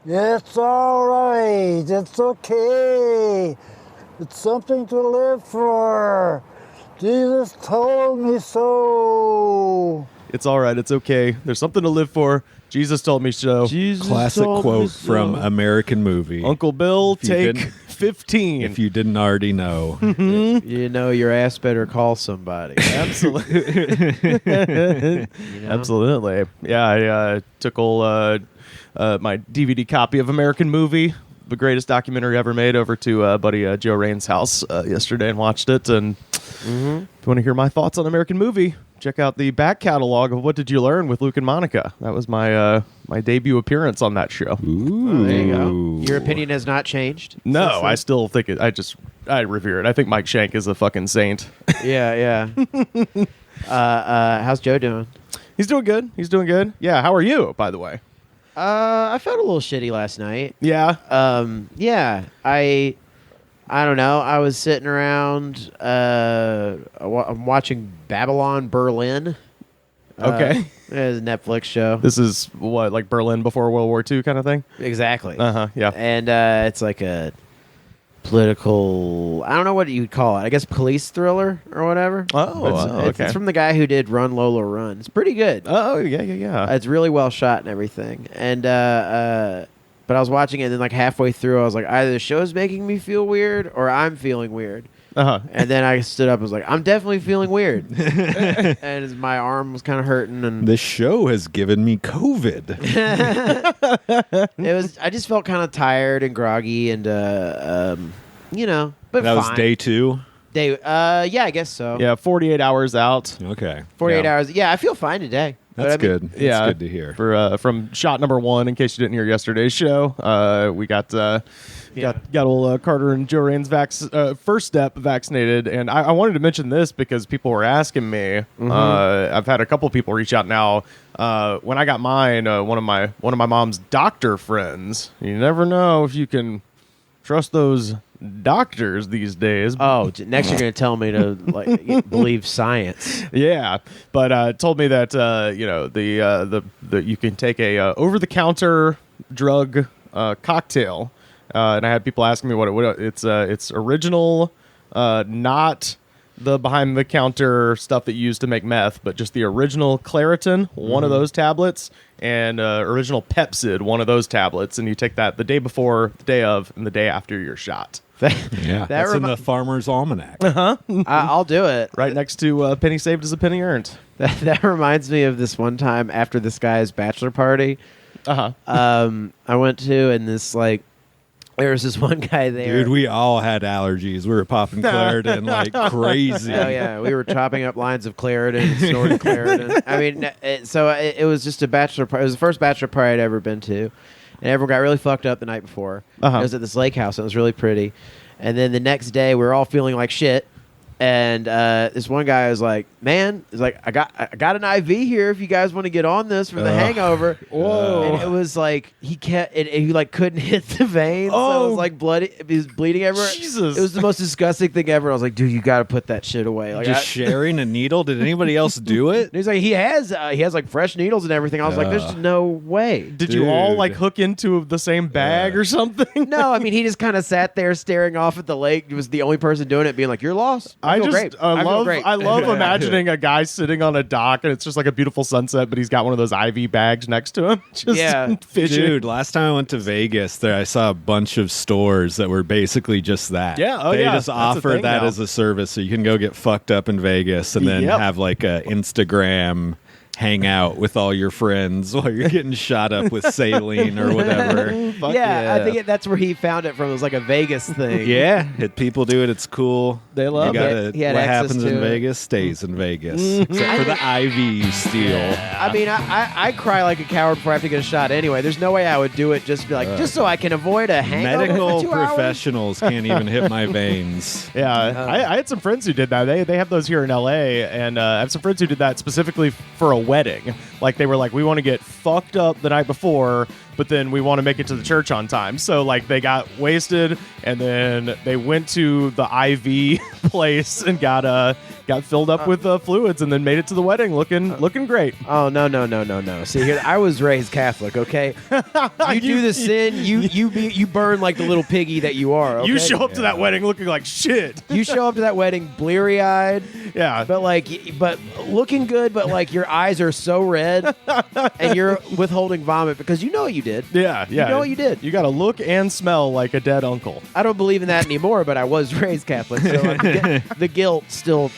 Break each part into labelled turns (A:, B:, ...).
A: It's all right. It's okay. It's something to live for. Jesus told me so.
B: It's all right. It's okay. There's something to live for. Jesus told me so.
C: Classic quote from American movie.
B: Uncle Bill, take 15.
C: If you didn't already know.
D: You know your ass better call somebody.
B: Absolutely. Absolutely. Yeah, I took my DVD copy of American Movie, the greatest documentary ever made, over to buddy Joe Rain's house yesterday and watched it. And if you want to hear my thoughts on American Movie, check out the back catalog of What Did You Learn with Luke and Monica. That was my my debut appearance on that show.
C: Ooh.
D: There you go. Your opinion has not changed?
B: No, I still think it. I revere it. I think Mike Shank is a fucking saint.
D: Yeah. How's Joe doing?
B: He's doing good. Yeah, how are you, by the way?
D: I felt a little shitty last night.
B: Yeah.
D: Yeah. I don't know. I was sitting around. I'm watching Babylon Berlin.
B: Okay.
D: It's a Netflix show.
B: This is what, like Berlin before World War II kind of thing?
D: Exactly.
B: Yeah.
D: And it's like a political, I don't know what you'd call it. I guess police thriller or whatever.
B: Okay.
D: It's from the guy who did Run Lola Run. It's pretty good.
B: Oh, yeah.
D: It's really well shot and everything. And but I was watching it, and then like halfway through, I was like, either the show's making me feel weird or I'm feeling weird. And then I stood up and was like, I'm definitely feeling weird. And my arm was kind of hurting. And
C: This show has given me COVID.
D: I just felt kind of tired and groggy and, but
C: That was
D: fine.
C: day 2?
D: Yeah, I guess so.
B: Yeah, 48 hours out.
C: Okay.
D: 48
C: Yeah.
D: hours. Yeah, I feel fine today.
C: That's
D: But I mean,
C: good.
B: Yeah.
C: That's good to hear.
B: For from shot number 1, in case you didn't hear yesterday's show, we got old Carter and Joe Rain's first step vaccinated, and I wanted to mention this because people were asking me. I've had a couple people reach out now. When I got mine, one of my mom's doctor friends. You never know if you can trust those doctors these days.
D: Oh, next you're going to tell me to believe science.
B: Yeah, but told me that the you can take a over the counter drug cocktail, and I had people asking me what it's original, not the behind the counter stuff that you use to make meth, but just the original Claritin, one of those tablets, and original Pepsid, one of those tablets, and you take that the day before, the day of, and the day after your shot.
C: Yeah, that's in the Farmer's Almanac.
D: I'll do it.
B: Right next to penny saved is a penny earned.
D: That reminds me of this one time after this guy's bachelor party. I went to, and there was this one guy there.
C: Dude, we all had allergies. We were popping Claritin like crazy.
D: Oh yeah, we were chopping up lines of Claritin and snorting Claritin. I mean, it was just a bachelor party. It was the first bachelor party I'd ever been to, and everyone got really fucked up the night before. It was at this lake house, and it was really pretty. And then the next day, we were all feeling like shit. And this one guy was like, "Man, he's like, I got an IV here if you guys want to get on this for the hangover." Whoa! And it was like he couldn't hit the vein, so it was like bloody. He was bleeding everywhere.
B: Jesus!
D: It was the most disgusting thing ever. I was like, "Dude, you got to put that shit away." Like,
C: Just sharing a needle. Did anybody else do it?
D: He's like, he has like fresh needles and everything. I was like, "There's no way."
B: Did you all like hook into the same bag or something?
D: No, I mean he just kind of sat there staring off at the lake. He was the only person doing it, being like, "You're lost." I love imagining
B: a guy sitting on a dock and it's just like a beautiful sunset, but he's got one of those IV bags next to him. Just fishing.
C: Dude, last time I went to Vegas, I saw a bunch of stores that were basically just that.
B: Yeah,
C: they just offer that
B: now
C: as a service, so you can go get fucked up in Vegas and then have like a Instagram hang out with all your friends while you're getting shot up with saline or whatever.
D: I think that's where he found it from. It was like a Vegas thing.
C: Yeah, people do it. It's cool.
B: They love
C: it. What happens in Vegas stays in Vegas, except for the IV you steal.
D: I mean, I cry like a coward before I have to get a shot anyway. There's no way I would do it just so I can avoid a hangover.
C: Medical
D: for 2 hours?
C: Professionals can't even hit my veins.
B: Yeah, I had some friends who did that. They have those here in LA, and I have some friends who did that specifically for a wedding. Like they were like, we want to get fucked up the night before, but then we want to make it to the church on time. So like they got wasted, and then they went to the IV place and got filled up with fluids, and then made it to the wedding looking great.
D: Oh no. See here, I was raised Catholic. Okay, you do the sin, you burn like the little piggy that you are. Okay?
B: You show up to that wedding looking like shit.
D: You show up to that wedding bleary-eyed.
B: Yeah,
D: but looking good, but like your eyes are so red, and you're withholding vomit because you know what you did.
B: Yeah.
D: You know what you did.
B: You got to look and smell like a dead uncle.
D: I don't believe in that anymore, but I was raised Catholic, so the guilt still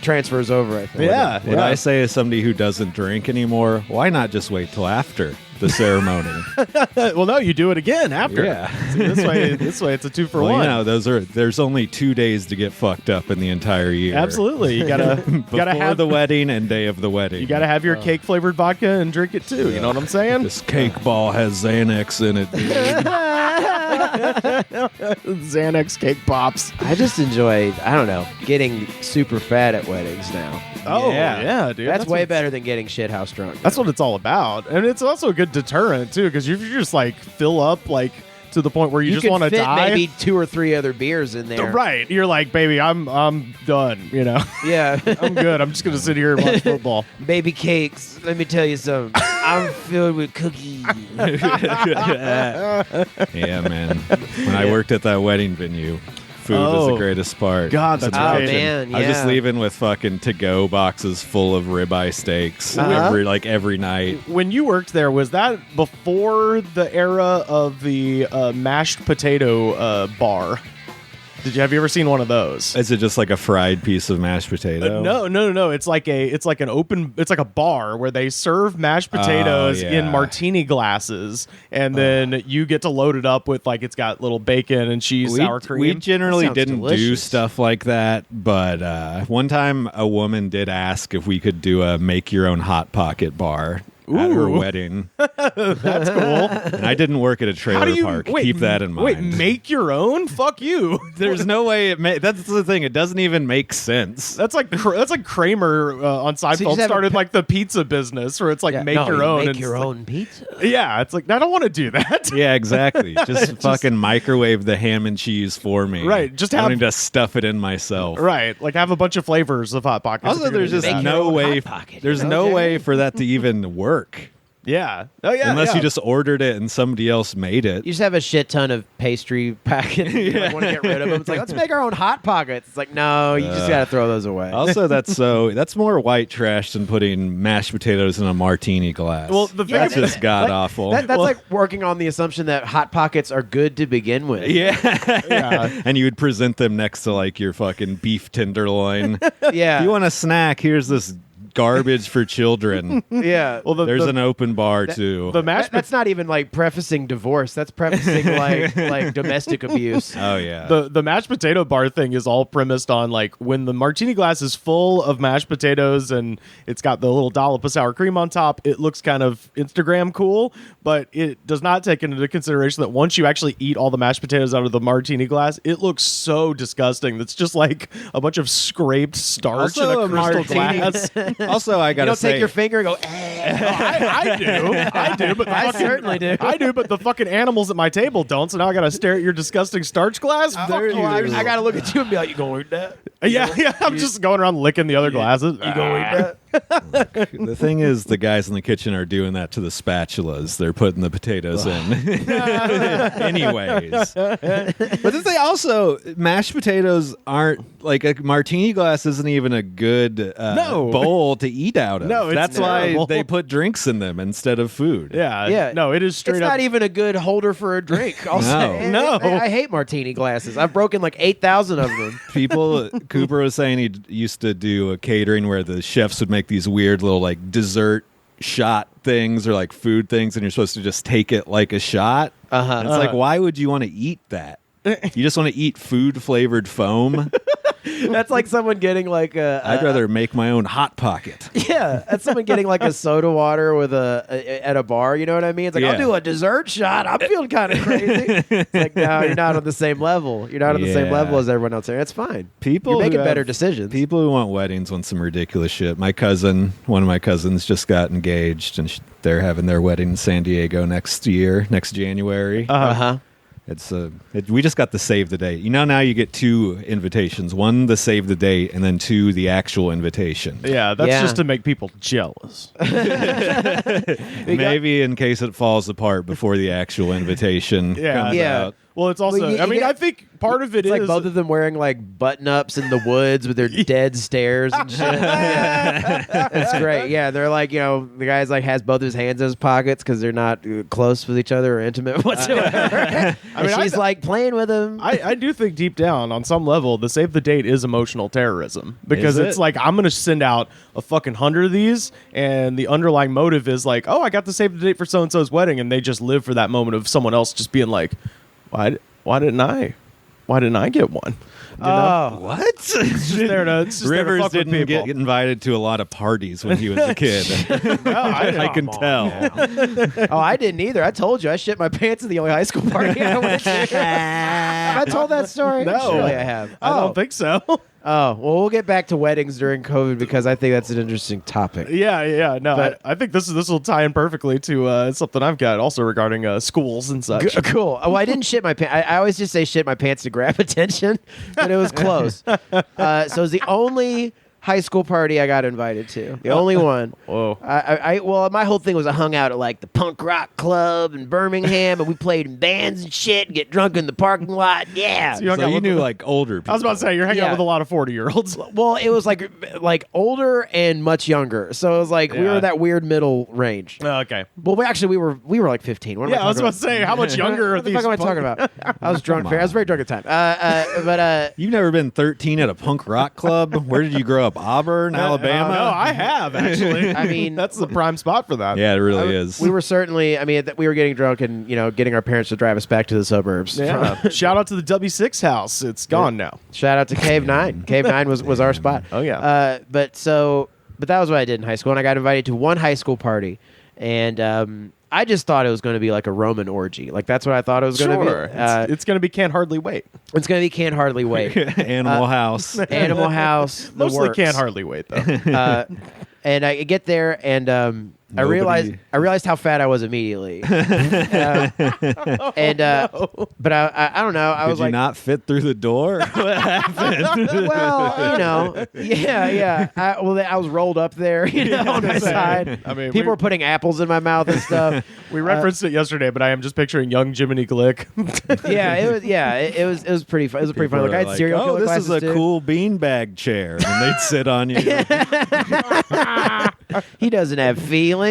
D: transfers over, I think.
B: Yeah.
C: What I say is somebody who doesn't drink anymore, why not just wait till after the ceremony?
B: Well, no, you do it again after.
C: Yeah.
B: See, this way it's a 2 for
C: Well,
B: 1.
C: you know, there's only 2 days to get fucked up in the entire year.
B: Absolutely. You gotta have
C: the wedding and day of the wedding.
B: You gotta have your cake flavored vodka and drink it too. You know what I'm saying?
C: This cake ball has Xanax in it, dude.
B: Xanax cake pops.
D: I just enjoy, I don't know, getting super fat at weddings now.
B: Oh yeah, dude.
D: That's way better than getting shithouse drunk.
B: That's what it's all about, and it's also a good deterrent too, because if you just like fill up like to the point where you just want to die,
D: maybe 2 or 3 other beers in there.
B: Right? You're like, baby, I'm done. You know?
D: Yeah,
B: I'm good. I'm just gonna sit here and watch football.
D: Baby cakes. Let me tell you something. I'm filled with cookies.
C: Yeah, man. When I worked at that wedding venue, food was the greatest part.
B: God, that's right.
D: Oh, man,
C: I was just
D: yeah.
C: leaving with fucking to-go boxes full of ribeye steaks every night.
B: When you worked there, was that before the era of the mashed potato bar? Have you ever seen one of those?
C: Is it just like a fried piece of mashed potato?
B: No. It's like a bar where they serve mashed potatoes in martini glasses, and then you get to load it up with like it's got little bacon and cheese, sour cream.
C: We generally
D: That sounds
C: didn't do
D: delicious.
C: stuff like that, but one time a woman did ask if we could do a make your own hot pocket bar at her wedding.
B: That's cool.
C: And I didn't work at a trailer park. Keep that in mind.
B: Wait, make your own? Fuck you.
C: There's no way that's the thing. It doesn't even make sense.
B: That's like Kramer on Seinfeld started like the pizza business, where it's like make your own.
D: Make your own pizza.
B: Yeah, it's like I don't want to do that.
C: Yeah, exactly. Just fucking microwave the ham and cheese for me.
B: Right, just
C: I need to stuff it in myself.
B: Right, like have a bunch of flavors of Hot Pockets.
C: Also, there's just no way. There's no way for that to even work.
B: Yeah. Oh yeah.
C: Unless you just ordered it and somebody else made it.
D: You just have a shit ton of pastry packets. You want to get rid of them. It's like, let's make our own Hot Pockets. It's like, no, you just got to throw those away.
C: Also, that's more white trash than putting mashed potatoes in a martini glass.
B: Well, the thing
C: that's
B: is-
C: just god awful.
D: That's like working on the assumption that Hot Pockets are good to begin with.
C: Yeah. And you would present them next to like your fucking beef tenderloin.
D: Yeah.
C: If you want a snack, here's this garbage for children.
D: Yeah.
B: Well,
C: There's an open bar too.
B: the mashed
D: That's not even like prefacing divorce. That's prefacing like domestic abuse.
C: Oh yeah.
B: the mashed potato bar thing is all premised on like when the martini glass is full of mashed potatoes and it's got the little dollop of sour cream on top, it looks kind of Instagram cool, but it does not take into consideration that once you actually eat all the mashed potatoes out of the martini glass, it looks so disgusting. It's just like a bunch of scraped starch
C: Also,
B: in a crystal
C: martini-
B: glass.
C: Also, I
D: You
C: gotta
D: don't
C: say,
D: take your finger and go,
B: I do, but
D: I certainly do.
B: I do, but the fucking animals at my table don't. So now I got to stare at your disgusting starch glass. Fuck you.
D: I got to look at you and be like, you going to eat that?
B: Yeah. I'm just going around licking the other glasses.
D: You going to eat that?
C: the thing is, the guys in the kitchen are doing that to the spatulas. They're putting the potatoes in. Anyways. But the thing also, mashed potatoes aren't, like, a martini glass isn't even a good bowl to eat out of.
B: No, it's
C: That's
B: terrible.
C: why they put drinks in them instead of food.
B: Yeah. No, it is straight
D: It's
B: up.
D: not even a good holder for a drink. I'll say.
B: No.
D: I hate martini glasses. I've broken like 8,000 of them.
C: People, Cooper was saying he used to do a catering where the chefs would make these weird little like dessert shot things or like food things, and you're supposed to just take it like a shot.
D: Uh-huh.
C: And it's like, why would you want to eat that? You just want to eat food flavored foam.
D: That's like someone getting like
C: I'd rather make my own hot pocket.
D: Yeah, that's someone getting like a soda water with at a bar. You know what I mean? It's like, I'll do a dessert shot. I'm feeling kind of crazy. It's like, no, you're not on the same level. You're not on the same level as everyone else there. It's fine.
C: People
D: you're making better decisions.
C: People who want weddings want some ridiculous shit. One of my cousins just got engaged, and they're having their wedding in San Diego next January. We just got the save the date. Now you get 2 invitations. One, the save the date, and then 2, the actual invitation.
B: Yeah, that's just to make people jealous.
C: Maybe in case it falls apart before the actual invitation comes out.
B: Well, it's also, I think part of it is
D: like both of them wearing like button-ups in the woods with their dead stares and shit. It's great. Yeah, they're like, the guy's like has both his hands in his pockets because they're not close with each other or intimate whatsoever. She's like playing with him.
B: I do think deep down, on some level, the save the date is emotional terrorism because it's like, I'm going to send out a fucking 100 of these, and the underlying motive is like, oh, I got the save the date for so-and-so's wedding, and they just live for that moment of someone else just being like, why didn't I get one?
C: What?
B: Rivers
C: didn't get invited to a lot of parties when he was a kid. I can tell.
D: I didn't either. I told you I shit my pants at the only high school party I went to. Have I told that story?
B: No,
D: surely I have.
B: I don't think so.
D: Oh, well, we'll get back to weddings during COVID because I think that's an interesting topic.
B: Yeah. No,
D: but
B: I think this will tie in perfectly to something I've got also regarding schools and such.
D: Cool. Well, I didn't shit my pants. I always just say shit my pants to grab attention, but it was close. So it was the only high school party I got invited to. The only one.
B: Whoa.
D: Well, my whole thing was I hung out at like the punk rock club in Birmingham, and we played in bands and shit, and get drunk in the parking lot. Yeah.
C: So you knew like older people.
B: I was about to say, you're hanging out with a lot of 40-year-olds.
D: Well, it was like older and much younger. So it was like we were that weird middle range.
B: Okay.
D: Well, we were like 15. What am
B: I was about to say, how much younger are these?
D: What the fuck am I talking about? I was drunk. I was very drunk at the time. But
C: you've never been 13 at a punk rock club? Where did you grow up? Auburn, Alabama?
B: No, I have actually.
D: I mean,
B: that's the prime spot for that.
C: Yeah, it really is.
D: We were certainly. I mean, we were getting drunk and getting our parents to drive us back to the suburbs.
B: Yeah. Shout out to the W6 house. It's gone now.
D: Shout out to Cave 9. Cave 9 was our spot.
B: Oh yeah.
D: But that was what I did in high school, and I got invited to one high school party, and I just thought it was going to be like a Roman orgy. Like, that's what I thought it was going to
B: be. It's going to be Can't Hardly Wait.
D: It's going to be Can't Hardly Wait.
C: Animal House.
D: Animal House.
B: Mostly Can't Hardly Wait, though.
D: And I get there, and I realized how fat I was immediately. But I don't know.
C: Did you not fit through the door? What happened?
D: Well, yeah. I was rolled up there, on my side.
B: I mean,
D: people were putting apples in my mouth and stuff.
B: We referenced it yesterday, but I am just picturing young Jiminy Glick.
D: It was pretty fun. It was pretty fun. Like, I had serial killer
C: this is a cool beanbag chair, and they'd sit on you.
D: He doesn't have feelings.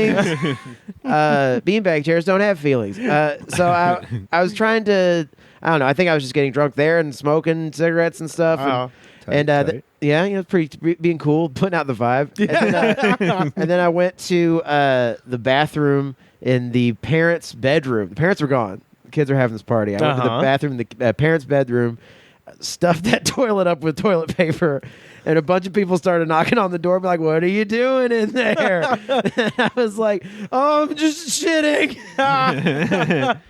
D: Beanbag chairs don't have feelings. So I was trying to, I don't know, I think I was just getting drunk there and smoking cigarettes and stuff. Being cool, putting out the vibe. Yeah. And then I went to the bathroom in the parents' bedroom. The parents were gone. The kids were having this party. I went to the bathroom in the parents' bedroom, stuffed that toilet up with toilet paper, and a bunch of people started knocking on the door, be like, "What are you doing in there?" And I was like, "Oh, I'm just shitting."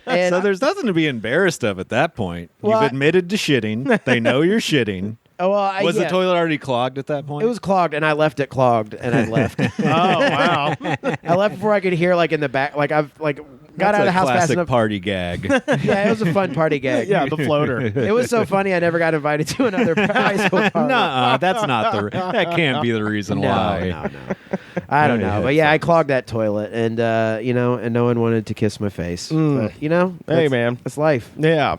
C: And so there's nothing to be embarrassed of at that point. You've admitted to shitting. They know you're shitting. Was the toilet already clogged at that point?
D: It was clogged, and I left it clogged, and I left.
B: Oh, wow.
D: I left before I could hear, like, in the back, like, I've, like, got out of the house fast enough.
C: Party gag.
D: Yeah, it was a fun party gag.
B: Yeah, the floater.
D: It was so funny I never got invited to another high school party.
C: No, that's not that can't be the reason why.
D: No. I don't know. But yeah, I clogged that toilet, and, and no one wanted to kiss my face. But,
B: hey, man.
D: It's life.
B: Yeah.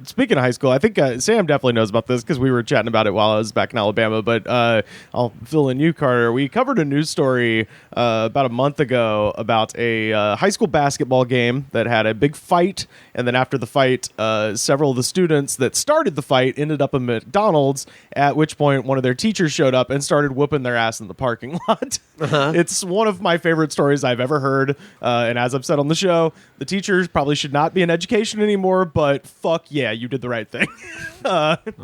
B: Speaking of high school, I think Sam definitely knows about this because we were chatting about it while I was back in Alabama, but I'll fill in you, Carter. We covered a news story about a month ago about a high school basketball game that had a big fight, and then after the fight, several of the students that started the fight ended up at McDonald's, at which point one of their teachers showed up and started whooping their ass in the parking lot. It's one of my favorite stories I've ever heard, and as I've said on the show, the teachers probably should not be in education anymore. anymore, but fuck yeah, you did the right thing.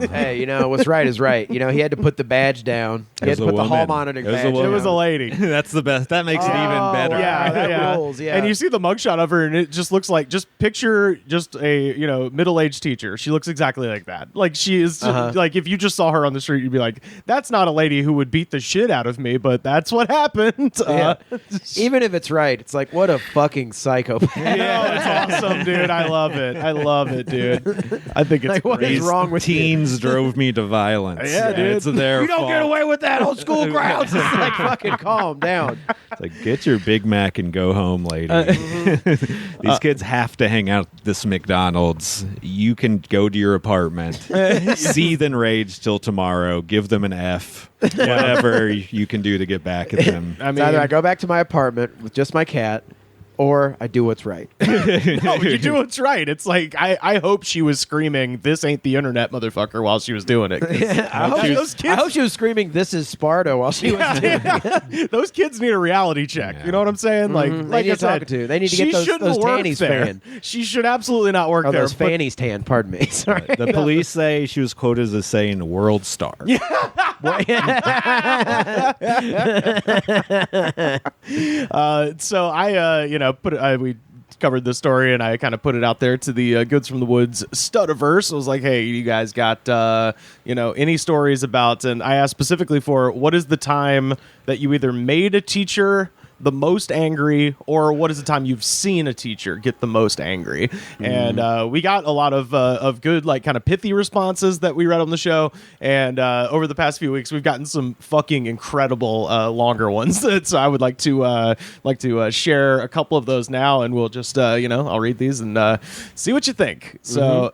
D: Hey, what's right is right. He had to put the badge down. He had to put the hall monitoring badge down.
B: It was a lady.
C: That's the best. That makes it even better.
B: Yeah,
D: that rules, yeah.
B: And you see the mugshot of her, and it just looks like, just picture just a middle-aged teacher. She looks exactly like that. Like she is like, if you just saw her on the street, you'd be like, that's not a lady who would beat the shit out of me, but that's what happened.
D: Yeah. Even if it's right, it's like, what a fucking psychopath.
B: Yeah, it's awesome, dude. I love it, dude. I think it's
D: like, what is wrong with
C: teens drove me to vielse.
B: Yeah, dude.
C: It's their
D: You don't
C: fault.
D: get away with that on school grounds. It's like, fucking calm down.
C: It's like, get your Big Mac and go home, lady. These kids have to hang out at this McDonald's. You can go to your apartment, seethe and rage till tomorrow, give them an F, whatever you can do to get back at them.
D: I mean, either I go back to my apartment with just my cat, or I do what's right.
B: No, you do what's right. It's like, I hope she was screaming, "This ain't the internet, motherfucker," while she was doing it.
D: I hope she was screaming, "This is Sparta," while she was doing it.
B: Those kids need a reality check.
C: Yeah.
B: You know what I'm saying? Like
D: They need
B: I
D: to
B: said,
D: talk to. They need to
B: she
D: get those
B: shouldn't work
D: tannies
B: there.
D: fanned.
B: She should absolutely not work
D: Oh,
B: there.
D: those
B: but-
D: fannies tan. Pardon me. Sorry.
C: The police say she was quoted as saying "world star."
B: So I, we covered this story and I kind of put it out there to the Goods from the Woods Studiverse. I was like, hey, you guys got any stories about? And I asked specifically for what is the time that you either made a teacher the most angry, or what is the time you've seen a teacher get the most angry? And we got a lot of good, like, kind of pithy responses that we read on the show. And over the past few weeks, we've gotten some fucking incredible longer ones. So I would like to share a couple of those now, and we'll just I'll read these and see what you think. So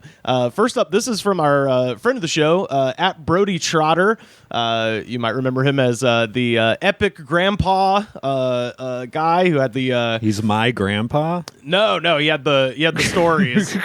B: first up, this is from our friend of the show at Brody Trotter. You might remember him as the epic grandpa guy who had the
C: He's my grandpa.
B: no, he had the stories.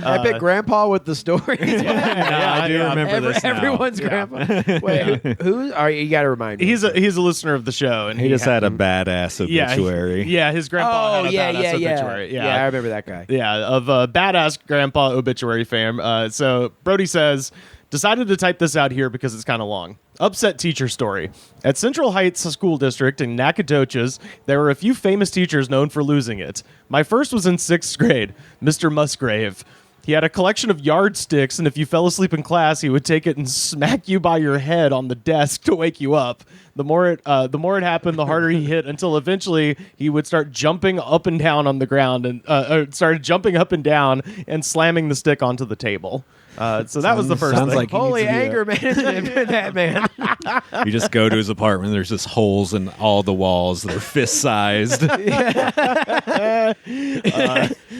D: Epic grandpa with the stories.
C: I do remember this now.
D: Everyone's grandpa. Wait, who are you? You got to remind me.
B: He's a listener of the show, and
C: He just had a badass obituary.
B: his grandpa had a badass obituary.
D: Yeah, I remember that guy.
B: Yeah, of a badass grandpa obituary fam. So Brody says, decided to type this out here because it's kind of long. Upset teacher story. At Central Heights School District in Nacogdoches, there were a few famous teachers known for losing it. My first was in 6th grade, Mr. Musgrave. He had a collection of yardsticks, and if you fell asleep in class, he would take it and smack you by your head on the desk to wake you up. The more it happened, the harder he hit, until eventually he would start jumping up and down on the ground and started jumping up and down and slamming the stick onto the table. So that was the first
C: sounds
B: thing.
C: like he
D: Holy
C: needs to be
D: anger management, that man.
C: You just go to his apartment. There's just holes in all the walls that are fist-sized.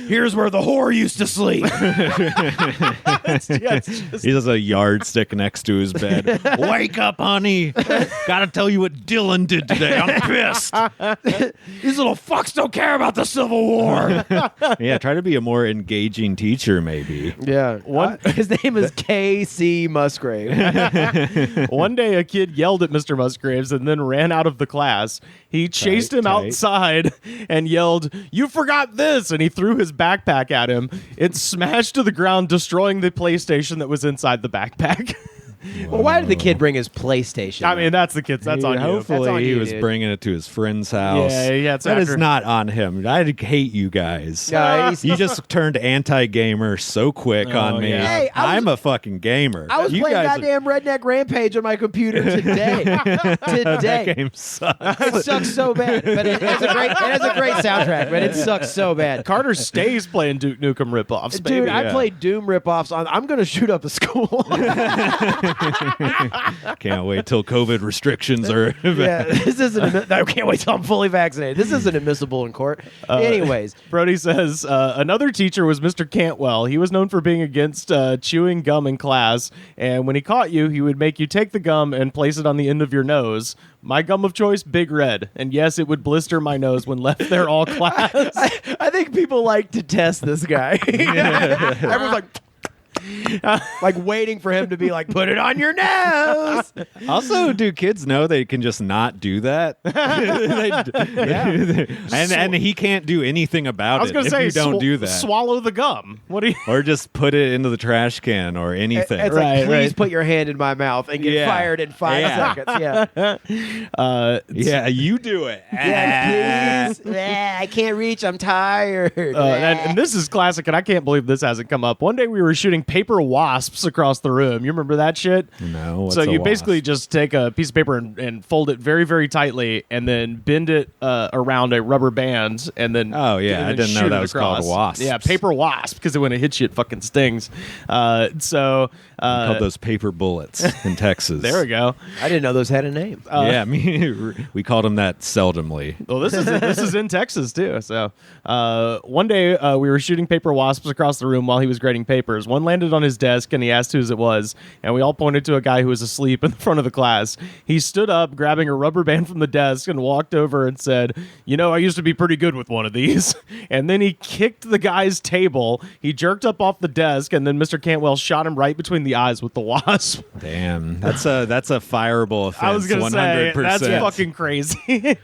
D: Here's where the whore used to sleep.
C: He has a yardstick next to his bed. Wake up, honey. Gotta tell you what Dylan did today. I'm pissed.
D: These little fucks don't care about the Civil War.
C: Yeah, try to be a more engaging teacher, maybe.
D: Yeah. His name is K.C. Musgrave.
B: One day, a kid yelled at Mr. Musgraves and then ran out of the class. He chased him outside and yelled, "You forgot this!" And he threw his backpack at him. It smashed to the ground, destroying the PlayStation that was inside the backpack.
D: Well, why did the kid bring his PlayStation?
B: I mean, that's the kids. That's on you.
C: Hopefully,
D: That's on
C: he
D: you,
C: was
D: dude.
C: bringing it to his friend's house.
B: Yeah, it's
C: that is
B: after-
C: not on him. I hate you guys.
D: Guys.
C: You just turned anti-gamer so quick on me.
B: yeah.
D: Hey,
C: I'm a fucking gamer.
D: I was
C: You
D: playing
C: guys-
D: goddamn Redneck Rampage on my computer today.
C: That game sucks.
D: It sucks so bad, but it has a great soundtrack, but it sucks so bad.
B: Carter stays playing Duke Nukem ripoffs, baby.
D: Dude, I played Doom ripoffs on. I'm gonna shoot up a school.
C: Can't wait till COVID restrictions are.
D: Yeah, this isn't. I can't wait till I'm fully vaccinated. This isn't admissible in court. Anyways,
B: Brody says, another teacher was Mr. Cantwell. He was known for being against chewing gum in class, and when he caught you, he would make you take the gum and place it on the end of your nose. My gum of choice, Big Red. And yes, it would blister my nose when left there all class.
D: I think people like to test this guy. Everyone's like, like waiting for him to be like, put it on your nose.
C: Also, do kids know they can just not do that? And he can't do anything about
B: I was
C: it
B: going to
C: if
B: say,
C: you don't do that.
B: Swallow the gum. What do you?
C: Or just put it into the trash can or anything.
D: It's
B: Right,
D: like, please
B: right.
D: put your hand in my mouth and get fired in 5 seconds. Yeah.
C: You do it.
D: Yeah, please. I can't reach. I'm tired.
B: And this is classic, and I can't believe this hasn't come up. One day we were shooting paper wasps across the room. You remember that shit?
C: No. What's
B: So
C: a
B: you
C: wasp?
B: basically just take a piece of paper and fold it very, very tightly, and then bend it around a rubber band, and then
C: Oh, yeah. I didn't know
B: shoot
C: that
B: it
C: was called
B: across.
C: wasps.
B: Yeah, paper wasp, because when it hits you, it fucking stings.
C: called those paper bullets in Texas.
B: There we go.
D: I didn't know those had a name.
C: Yeah, we called them that seldomly.
B: Well, this is in Texas too. So one day we were shooting paper wasps across the room while he was grading papers. One landed on his desk, and he asked whose it was, and we all pointed to a guy who was asleep in the front of the class. He stood up, grabbing a rubber band from the desk, and walked over and said, I used to be pretty good with one of these. And then he kicked the guy's table. He jerked up off the desk, and then Mr. Cantwell shot him right between the eyes with the wasp.
C: Damn, that's a fireable offense.
B: I was gonna
C: 100%.
B: say that's fucking crazy.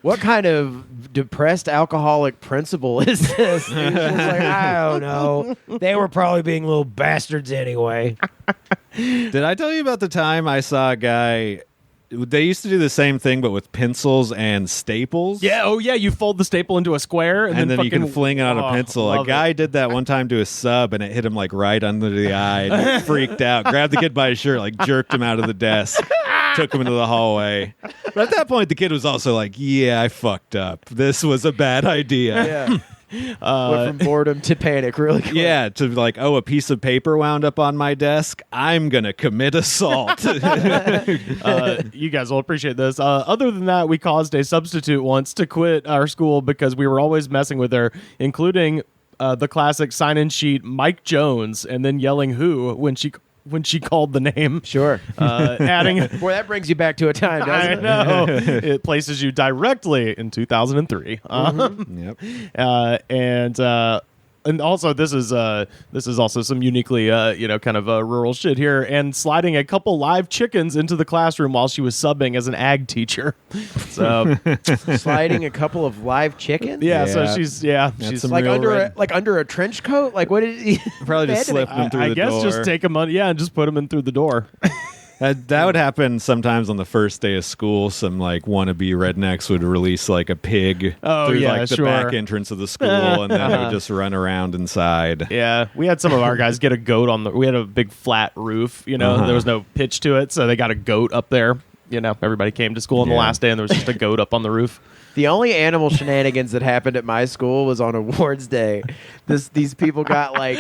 D: What kind of depressed alcoholic principal is this? He's just like, I don't know. They were probably being little bastards anyway.
C: Did I tell you about the time I saw a guy? They used to do the same thing, but with pencils and staples.
B: Yeah. Oh, yeah. You fold the staple into a square, and
C: then you can
B: fucking
C: fling it on a pencil. A
B: love
C: guy
B: it.
C: did that one time to a sub, and it hit him like right under the eye. And he freaked out. Grabbed the kid by his shirt, like jerked him out of the desk, took him into the hallway. But at that point, the kid was also like, "Yeah, I fucked up. This was a bad idea."
D: Yeah. Went from boredom to panic really quick.
C: Yeah, to like, a piece of paper wound up on my desk. I'm gonna commit assault.
B: You guys will appreciate this. Other than that, we caused a substitute once to quit our school because we were always messing with her, including the classic sign-in sheet Mike Jones, and then yelling "who" when she called the name.
D: Sure.
B: Adding,
D: Boy, that brings you back to a time, doesn't
B: I
D: it?
B: know, it places you directly in 2003.
C: Yep.
B: And also this is also some uniquely kind of rural shit here, and sliding a couple live chickens into the classroom while she was subbing as an ag teacher. So
D: Sliding a couple of live chickens?
B: yeah, so
C: Yeah.
B: she's
C: some
D: Like
C: real
D: under a trench coat? Like what did he
C: Probably just
D: They had to
C: slipped them through
B: I
C: the
B: guess
C: door.
B: just take them and just put them in through the door.
C: That would happen sometimes on the first day of school. Some like wannabe rednecks would release like a pig through like the back entrance of the school, and then they would just run around inside.
B: Yeah, we had some of our guys get a goat we had a big flat roof, there was no pitch to it, so they got a goat up there. Everybody came to school on the
C: Yeah.
B: last day, and there was just a goat up on the roof.
D: The only animal shenanigans that happened at my school was on awards day. These people got like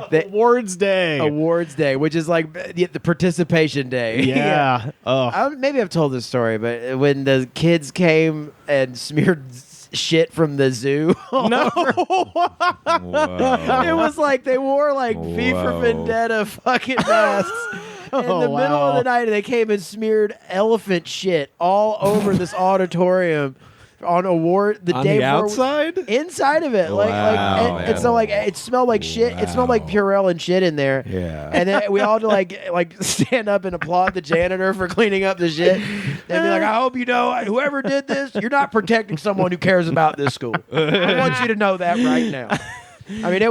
B: Awards day.
D: which is like the participation day.
B: Yeah. Oh.
D: Maybe I've told this story, but when the kids came and smeared shit from the zoo,
B: No.
C: Whoa.
D: it was like they wore like V for
C: Whoa.
D: Vendetta fucking masks. In the middle of the night, they came and smeared elephant shit all over this auditorium on award the
C: On
D: day
C: the
D: before
C: outside?
D: inside of it.
C: Wow,
D: And so like it smelled like shit. It smelled like
C: Wow.
D: Purell and shit in there.
C: Yeah.
D: And then we all had to like stand up and applaud the janitor for cleaning up the shit. And be like, I hope you know whoever did this, you're not protecting someone who cares about this school. I want you to know that right now. I mean,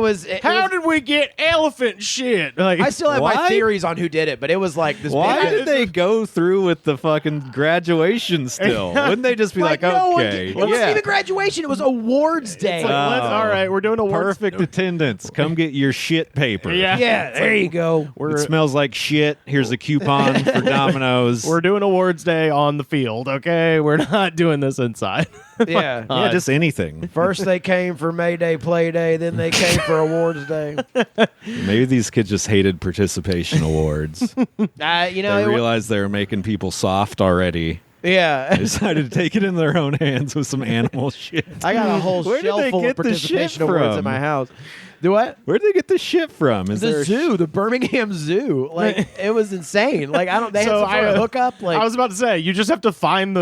B: How did we get elephant shit? Like,
D: I still have my
C: Why?
D: theories on who did it, but it was like this.
C: Why
D: big,
C: did they go through with the fucking graduation still? Wouldn't they just be like,
D: no one
C: okay,
D: did- it wasn't even graduation. It was awards day.
B: It's like, all right, we're doing awards.
C: perfect attendance. Come get your shit paper.
B: Yeah.
D: yeah, there you go.
C: It smells like shit. Here's a coupon for Domino's.
B: We're doing awards day on the field, okay? We're not doing this inside.
D: Yeah.
C: yeah, just anything.
D: First they came for May Day, Play Day, then they came for awards day.
C: Maybe these kids just hated participation awards.
D: You know,
C: They realized they were making people soft already.
D: Yeah.
C: They decided to take it in their own hands with some animal shit.
D: I got a whole
C: Where did
D: shelf
C: they
D: full
C: get
D: of
C: the
D: participation
C: shit
D: awards
C: from?
D: in my house. Do what?
C: Where did they get the shit from? Is
D: The
C: there
D: zoo, the Birmingham Zoo. Like, it was insane. Like, I don't. They had some sort of hookup. Like,
B: I was about to say, you just have to find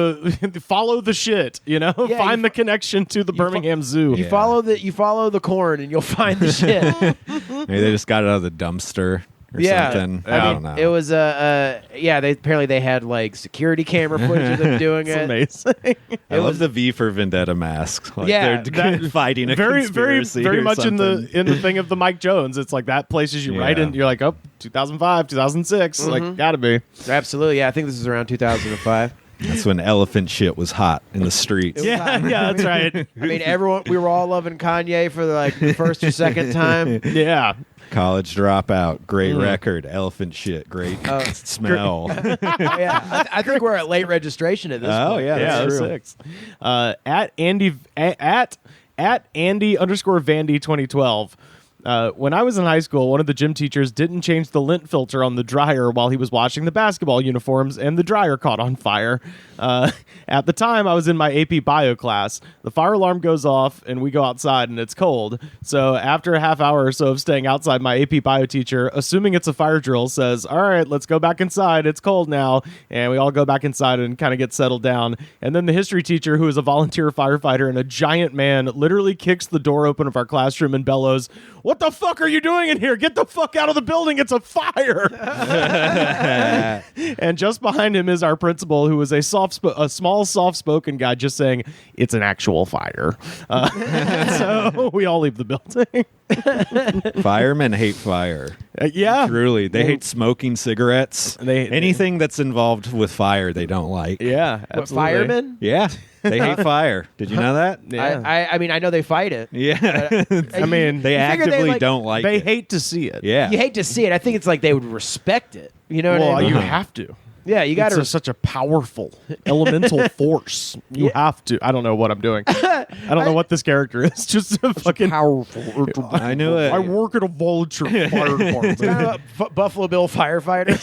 B: follow the shit.
D: Yeah,
B: find the connection to the Birmingham Zoo.
D: you follow the corn, and you'll find the shit.
C: Maybe they just got it out of the dumpster or
D: Yeah,
C: something.
D: I
C: I
D: mean,
C: don't know.
D: it was They apparently they had like security camera footage of them doing
B: It's
D: it.
B: amazing.
C: I love the V for Vendetta mask. Like
D: Yeah,
C: they're fighting a
B: very
C: conspiracy
B: very
C: or
B: much in
C: something.
B: the thing of the Mike Jones. It's like that places you right
C: Yeah.
B: in. You're like, oh, 2005, 2006. Like, gotta be.
D: Absolutely, yeah. I think this is around 2005.
C: That's when elephant shit was hot in the streets.
B: Yeah, that's right.
D: I mean, we were all loving Kanye for like the first or second time.
B: Yeah.
C: College Dropout, great record. Elephant shit, great smell.
D: Yeah, I think we're at late registration at this
C: Oh,
D: point.
C: yeah, that's true.
B: 06. At Andy at Andy_Vandy 2012. When I was in high school, one of the gym teachers didn't change the lint filter on the dryer while he was washing the basketball uniforms, and the dryer caught on fire. At the time, I was in my AP bio class. The fire alarm goes off, and we go outside, and it's cold. So after a half hour or so of staying outside, my AP bio teacher, assuming it's a fire drill, says, all right, let's go back inside. It's cold now. And we all go back inside and kind of get settled down. And then the history teacher, who is a volunteer firefighter and a giant man, literally kicks the door open of our classroom and bellows, what the fuck are you doing in here? Get the fuck out of the building. It's a fire. And just behind him is our principal, who is a small, soft-spoken guy just saying, it's an actual fire. So we all leave the building.
C: Firemen hate fire.
B: Yeah.
C: Truly. They hate smoking cigarettes. Anything that's involved with fire, they don't like.
B: Yeah,
D: What,
B: absolutely.
D: firemen?
C: Yeah. They hate fire. Did you know that?
B: Yeah.
D: I mean, I know they fight it.
C: Yeah.
B: I mean,
C: they
D: You figure they,
C: actively
D: like-
C: don't like
B: they
C: it.
B: hate to see it.
C: Yeah.
D: You hate to see it. I think it's like they would respect it. You know what
B: Well,
D: I mean?
B: you have to.
D: Yeah, you got
B: It's
D: to.
B: such a powerful elemental force. You have to. I don't know what I'm doing. I don't know what this character is. Just a fucking
D: powerful.
C: I knew it.
B: I work at a volunteer fire department.
D: Kind of a Buffalo Bill firefighter.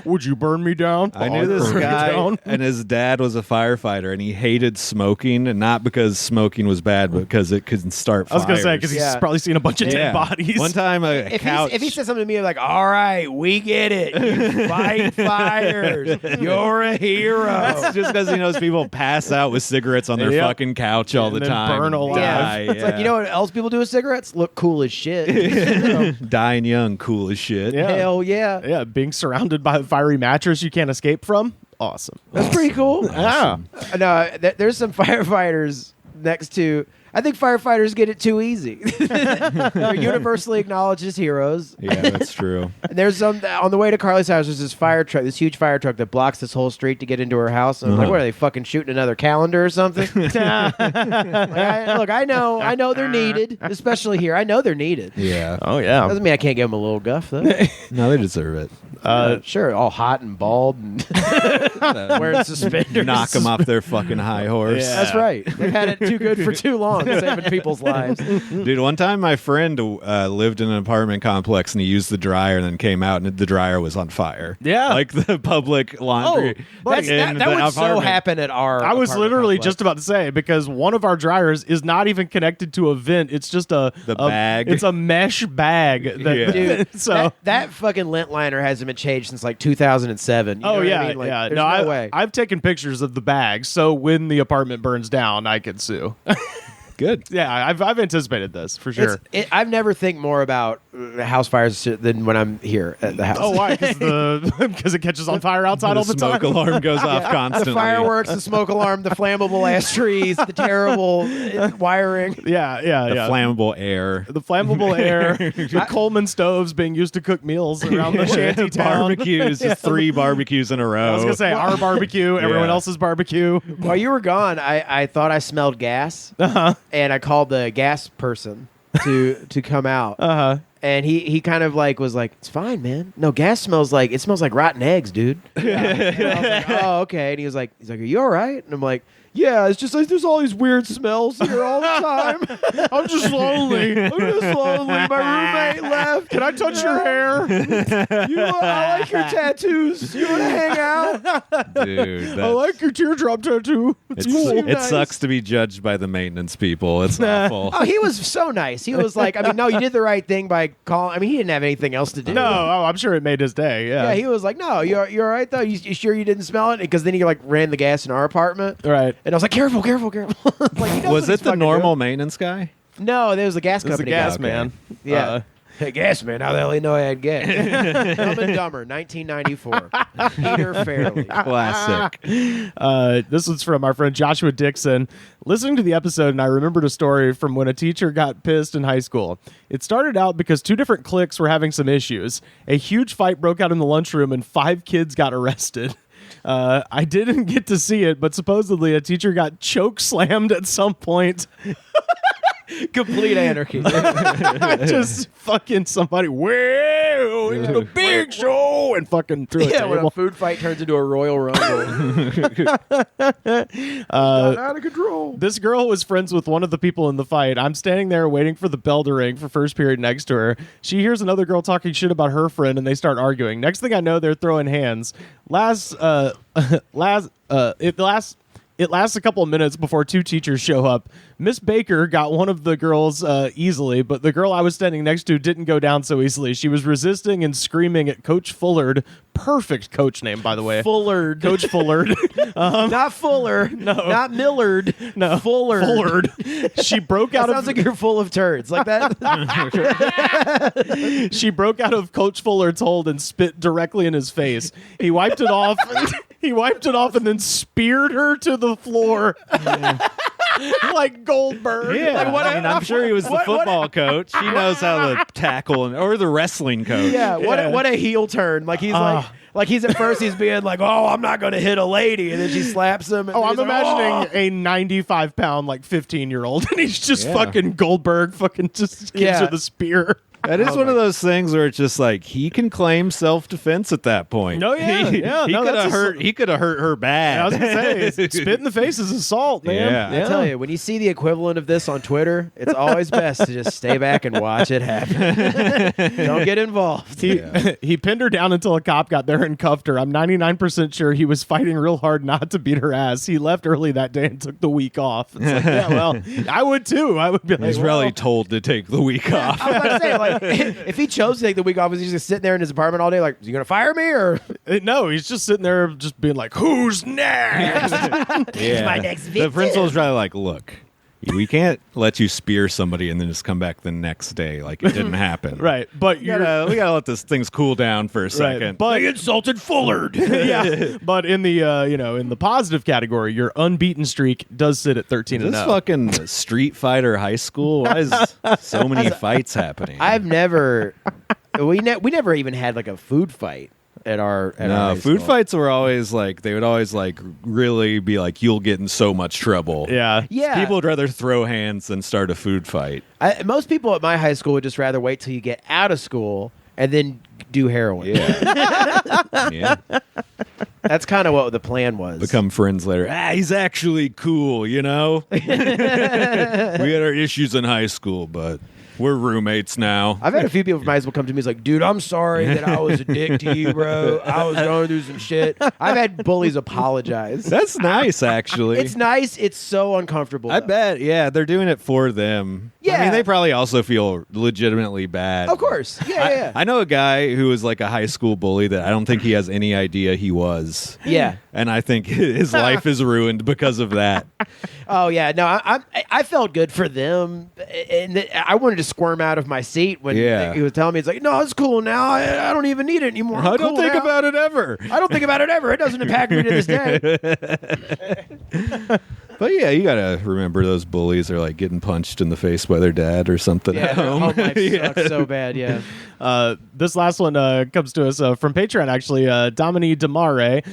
B: Would you burn me down?
C: I knew this
B: Burn me
C: guy,
B: down.
C: and his dad was a firefighter, and he hated smoking, and not because smoking was bad, but because it could start
B: I was
C: fires.
B: gonna say because he's
D: Yeah.
B: probably seen a bunch of dead bodies.
C: One time, a
D: If
C: couch.
D: he said something to me like, "All right, we get it. You fight fires. You're a hero."
C: That's just because he knows people pass out with cigarettes on their
B: Yep.
C: fucking couch all
B: And
C: the
B: then
C: time.
B: burn
C: and
B: alive.
C: die,
D: It's like, you know what else people do with cigarettes? Look cool as shit.
C: dying young, cool as shit.
B: Yeah.
D: Hell yeah.
B: Yeah, being surrounded by a fiery mattress you can't escape from. Awesome.
D: That's pretty cool.
B: Yeah.
D: No, there's some firefighters next to. I think firefighters get it too easy. They're universally acknowledged as heroes.
C: Yeah, that's true.
D: And there's some on the way to Carly's house. There's this fire truck, this huge fire truck that blocks this whole street to get into her house. And I'm like, what are they fucking shooting another calendar or something? Like, I know they're needed, especially here. I know they're needed.
C: Yeah.
B: Oh yeah.
D: Doesn't mean I can't give them a little guff though.
C: No, they deserve it.
D: Sure, all hot and bald and wearing suspenders.
C: Knock them off their fucking high horse.
B: Yeah.
D: That's right. They've had it too good for too long, saving people's lives.
C: Dude, one time my friend lived in an apartment complex and he used the dryer and then came out and the dryer was on fire.
B: Yeah.
C: Like the public laundry.
D: That
C: in
D: would
C: the
D: so
C: apartment.
D: happen at our.
B: I was
D: apartment
B: literally
D: complex.
B: just about to say because one of our dryers is not even connected to a vent. It's just a
C: bag.
B: It's a mesh bag. That,
C: Yeah.
D: Dude,
B: so
D: that fucking lint liner hasn't been changed since like 2007. You know
B: oh
D: what
B: yeah,
D: I mean? Like,
B: yeah.
D: There's
B: No,
D: no way.
B: I've taken pictures of the bag, so when the apartment burns down, I can sue.
C: Good.
B: Yeah, I've anticipated this for sure.
D: I've never think more about house fires than when I'm here at the house.
B: Oh, why? Because it catches on fire outside all the
C: smoke
B: time.
C: alarm goes off constantly.
D: The fireworks, the smoke alarm, the flammable ash trees, the terrible wiring.
B: Yeah,
C: The flammable air.
B: The flammable air, the Coleman stoves being used to cook meals around the shanty town.
C: Barbecues, just 3 barbecues in a row.
B: I was gonna say our barbecue, everyone
C: Yeah.
B: else's barbecue.
D: While you were gone, I thought I smelled gas, and I called the gas person to come out. And he kind of like was like, it's fine, man. No, gas smells like rotten eggs, dude. And I was like, oh, okay. And he's like, are you all right? And I'm like, Yeah, it's just like there's all these weird smells here all the time.
B: I'm just lonely.
D: I'm just lonely. My roommate left.
B: Can I touch your hair?
D: I like your tattoos. You want to hang out?
C: Dude,
B: I like your teardrop tattoo. It's cool.
C: it
D: nice.
C: sucks to be judged by the maintenance people. It's awful.
D: Oh, he was so nice. He was like, I mean, no, you did the right thing by calling. I mean, he didn't have anything else to do.
B: No, I'm sure it made his day. Yeah.
D: Yeah, he was like, no, you're all right though. You sure you didn't smell it? Because then he like ran the gas in our apartment.
B: Right.
D: And I was like, careful. Like, he knows
C: Was
D: what
C: it
D: he's
C: the
D: fucking
C: normal
D: doing.
C: maintenance guy?
D: No, there was a gas
B: This is a
D: company.
B: gas
D: guy.
B: man.
D: Yeah. Hey, gas man. How the hell do you know I had gas? Dumb and Dumber, 1994. Peter Farrelly.
C: Classic.
B: This was from our friend Joshua Dixon. Listening to the episode, and I remembered a story from when a teacher got pissed in high school. It started out because 2 different cliques were having some issues. A huge fight broke out in the lunchroom, and 5 kids got arrested. I didn't get to see it, but supposedly a teacher got choke slammed at some point.
D: Complete anarchy.
B: Just fucking somebody, whoa, it's the big show, and fucking threw a
D: Yeah, when a
B: table.
D: food fight turns into a Royal Rumble. Out of control.
B: This girl was friends with one of the people in the fight. I'm standing there waiting for the bell to ring for first period next to her. She hears another girl talking shit about her friend, and they start arguing. Next thing I know, they're throwing hands. It lasts a couple of minutes before 2 teachers show up. Miss Baker got one of the girls easily, but the girl I was standing next to didn't go down so easily. She was resisting and screaming at Coach Fullard. Perfect coach name, by the way.
D: Fullard.
B: Coach Fullard.
D: Not Fuller.
B: No.
D: Not Millard.
B: No.
D: Fullard.
B: Fullard. She broke
D: That
B: out
D: sounds
B: of...
D: like you're full of turds. Like that?
B: She broke out of Coach Fullard's hold and spit directly in his face. He wiped it off. He wiped it off and then speared her to the floor. Like Goldberg.
C: Yeah,
B: Like, what
C: I mean, I'm sure he was the football coach. He knows how to tackle, or the wrestling coach.
D: Yeah, what a heel turn. Like he's like he's at first he's being like, oh, I'm not going to hit a lady, and then she slaps him. And
B: Oh, I'm
D: he's like,
B: imagining a 95-pound, like 15-year-old, and he's just fucking Goldberg, fucking just gives her the spear.
C: That is one of those things where it's just like he can claim self-defense at that point.
B: No, yeah, yeah.
C: He
B: No,
C: could
B: that's
C: have hurt. He could have hurt her bad.
B: I was gonna say, spit in the face is assault, man.
C: Yeah.
D: I tell you, when you see the equivalent of this on Twitter, it's always best to just stay back and watch it happen. Don't get involved.
B: He pinned her down until a cop got there and cuffed her. I'm 99% sure he was fighting real hard not to beat her ass. He left early that day and took the week off. It's like, yeah, well, I would too. I would be like,
C: He's really told to take the week off.
D: I was about to say, like, if he chose to take the week off, was he just sitting there in his apartment all day, like, is he going to fire me or?
B: No, he's just sitting there just being like, who's next?
C: Yeah.
D: my next
C: The
D: victim.
C: principal's probably like, look, we can't let you spear somebody and then just come back the next day like it didn't happen.
B: Right, but
C: We gotta let this things cool down for a second.
B: Right, but
D: They insulted Fullard.
B: yeah, but in the in the positive category, your unbeaten streak does sit at 13 and
C: This
B: 0.
C: fucking Street Fighter high school, why is so many fights happening?
D: I've never, we never even had like a food fight at our high
C: food
D: school.
C: fights were always like, they would always like really be like, you'll get in so much trouble.
B: Yeah.
D: Yeah.
C: People would rather throw hands than start a food fight.
D: Most people at my high school would just rather wait till you get out of school and then do heroin.
C: Yeah. Yeah.
D: That's kind of what the plan was.
C: Become friends later. He's actually cool, you know? We had our issues in high school, but we're roommates now.
D: I've had a few people from high school come to me and like, dude, I'm sorry that I was a dick to you, bro. I was going through some shit. I've had bullies apologize.
C: That's nice, actually.
D: It's nice. It's so uncomfortable.
C: I
D: though.
C: bet, yeah, they're doing it for them. I
D: Yeah.
C: mean, they probably also feel legitimately bad.
D: Of course. Yeah.
C: I know a guy who was like a high school bully that I don't think he has any idea he was.
D: Yeah.
C: And I think his life is ruined because of that.
D: Oh yeah. No, I felt good for them, and I wanted to squirm out of my seat when
C: Yeah.
D: he was telling me, it's like, no, it's cool now. I don't even need it anymore. I'm
C: I don't
D: cool
C: think
D: now.
C: about it ever.
D: I don't think about it ever. It doesn't impact me to this day.
C: But yeah, you gotta remember those bullies are like getting punched in the face by their dad or something
D: Yeah,
C: at home.
D: home life sucks so bad. Yeah.
B: This last one comes to us from Patreon, actually. Dominique Demare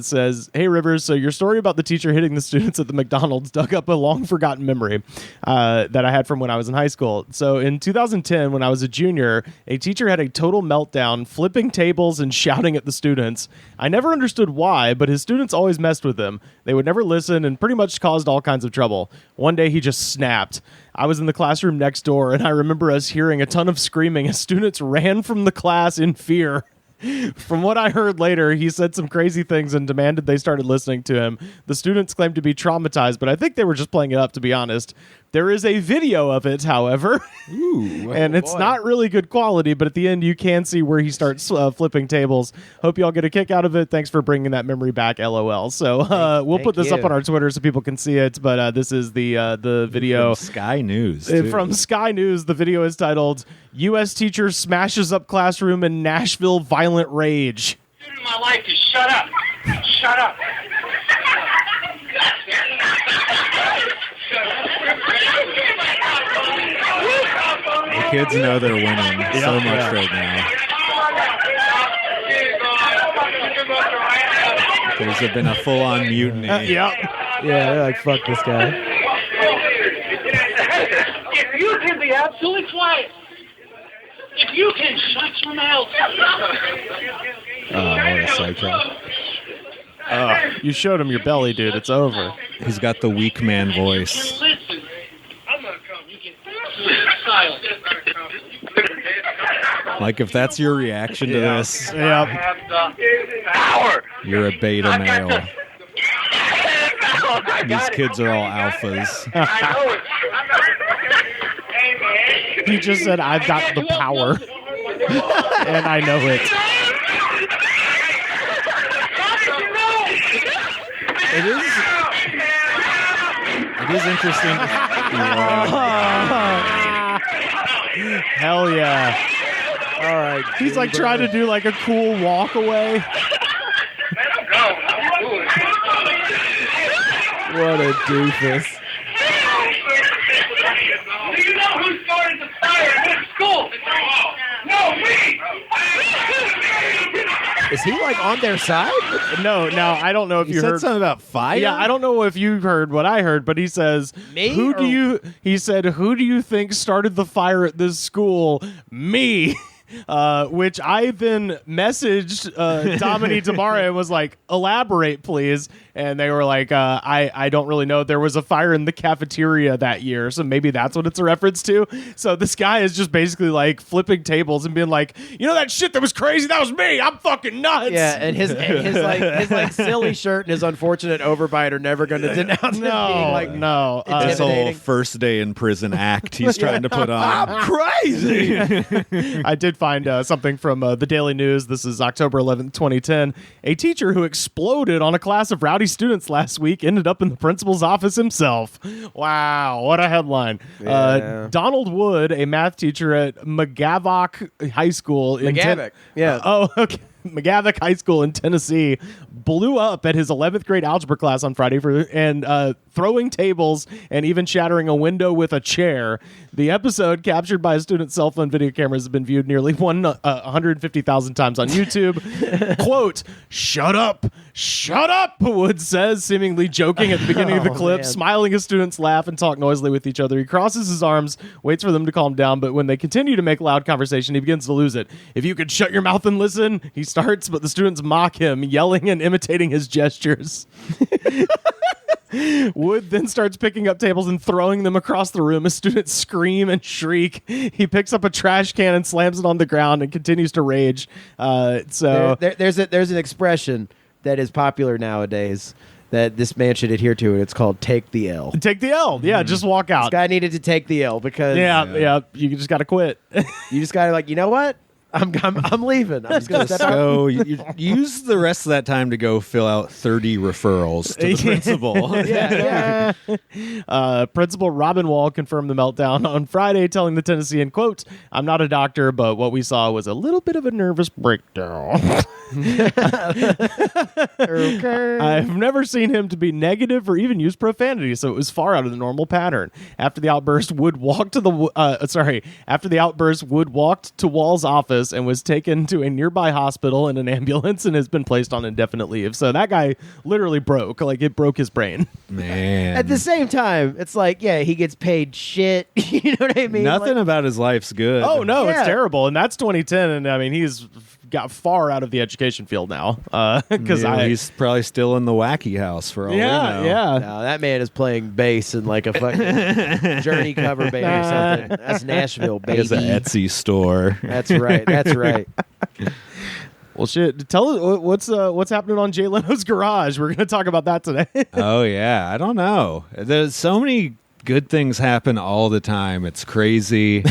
B: says, "Hey, Rivers, so your story about the teacher hitting the students at the McDonald's dug up a long-forgotten memory that I had from when I was in high school. So in 2010, when I was a junior, a teacher had a total meltdown, flipping tables and shouting at the students. I never understood why, but his students always messed with him. They would never listen and pretty much caused all kinds of trouble. One day, he just snapped. I was in the classroom next door, and I remember us hearing a ton of screaming as students ran from the class in fear. From what I heard later, he said some crazy things and demanded they started listening to him. The students claimed to be traumatized, but I think they were just playing it up, to be honest. There is a video of it, however, and it's not really good quality, but at the end you can see where he starts flipping tables. Hope you all get a kick out of it. Thanks for bringing that memory back, LOL. So we'll put this up on our Twitter so people can see it, but this is the video.
C: From Sky News.
B: From Sky News, the video is titled, U.S. Teacher Smashes Up Classroom in Nashville Violent Rage.
E: My life is shut up. Shut up.
C: The kids know they're winning so much right now. There's been a full-on mutiny.
D: Yeah, they're like, fuck this guy.
E: If you can be absolutely quiet, if you can shut your mouth.
C: Oh, what a psycho.
B: You showed him your belly, dude. It's over.
C: He's got the weak man voice.
E: Listen, I'm gonna come. You can silence.
C: Like, if that's your reaction to this,
E: I have the power.
C: you're a beta male.
E: I
C: These
E: got
C: kids are all alphas.
E: I know it.
B: He just said, I've got the power. And I know it.
C: It is interesting.
B: Hell yeah.
D: All right.
B: He's like trying to do like a cool walk away.
D: What a doofus.
E: Do you know who started the fire in this school? No, me!
D: Is he like on their side?
B: No, now I don't know if
C: You
B: you
C: said
B: heard
C: something about fire?
B: Yeah, I don't know if you heard what I heard, but he says,
D: Me
B: Who do
D: or-
B: you who do you think started the fire at this school? Me. Which I then messaged Dominique Demare and was like, elaborate, please. And they were like, I don't really know. There was a fire in the cafeteria that year, so maybe that's what it's a reference to. So this guy is just basically like flipping tables and being like, you know that shit that was crazy? That was me. I'm fucking nuts.
D: Yeah, and his like silly shirt and his unfortunate overbite are never going to denounce him being like
B: no.
C: This whole
D: intimidating.
C: first day in prison act he's trying to put on. I'm crazy!
B: I did find something from the Daily News. This is October 11th, 2010. A teacher who exploded on a class of rowdy students last week ended up in the principal's office himself. Wow, what a headline.
D: Yeah.
B: Donald Wood, a math teacher at McGavock High School in
D: McGavock, yeah.
B: okay. McGavock High School in Tennessee blew up at his 11th grade algebra class on Friday and throwing tables and even shattering a window with a chair. The episode, captured by a student's cell phone video cameras, has been viewed nearly 150,000 times on YouTube. Quote, shut up, Wood says, seemingly joking at the beginning of the clip,
D: man.
B: smiling as students laugh and talk noisily with each other. He crosses his arms, waits for them to calm down, but when they continue to make loud conversation, he begins to lose it. If you could shut your mouth and listen, he starts, but the students mock him, yelling and imitating his gestures. Wood then starts picking up tables and throwing them across the room as students scream and shriek. He picks up a trash can and slams it on the ground and continues to rage. There's
D: an expression that is popular nowadays that this man should adhere to, and it's called "take the L."
B: take the L. Yeah, just walk
D: This
B: out.
D: guy needed to take the L because
B: Yeah, you just got to quit.
D: you just got to you know what? I'm leaving. I'm just gonna step out.
C: So you use the rest of that time to go fill out 30 referrals to the principal.
B: Principal Robin Wall confirmed the meltdown on Friday, telling the Tennessean, quote, "I'm not a doctor, but what we saw was a little bit of a nervous breakdown."
D: Okay.
B: I've never seen him to be negative or even use profanity, so it was far out of the normal pattern. After the outburst, Wood walked to Wall's office and was taken to a nearby hospital in an ambulance and has been placed on indefinite leave. So that guy literally broke. Like, it broke his brain.
C: Man.
D: At the same time, it's like, yeah, he gets paid shit. You know what I mean?
C: Nothing
D: Like,
C: about his life's good.
B: Oh, no,
D: Yeah.
B: it's terrible. And that's 2010. And I mean, he's got far out of the education field now. Because
C: he's probably still in the wacky house for all we know.
D: no, that man is playing bass in like a fucking Journey cover band or something. That's Nashville,
C: He
D: baby.
C: has an Etsy store.
D: That's right. That's right.
B: Well, shit. Tell us what's happening on Jay Leno's garage. We're going to talk about that today.
C: Oh, yeah. I don't know. There's so many good things happen all the time. It's crazy.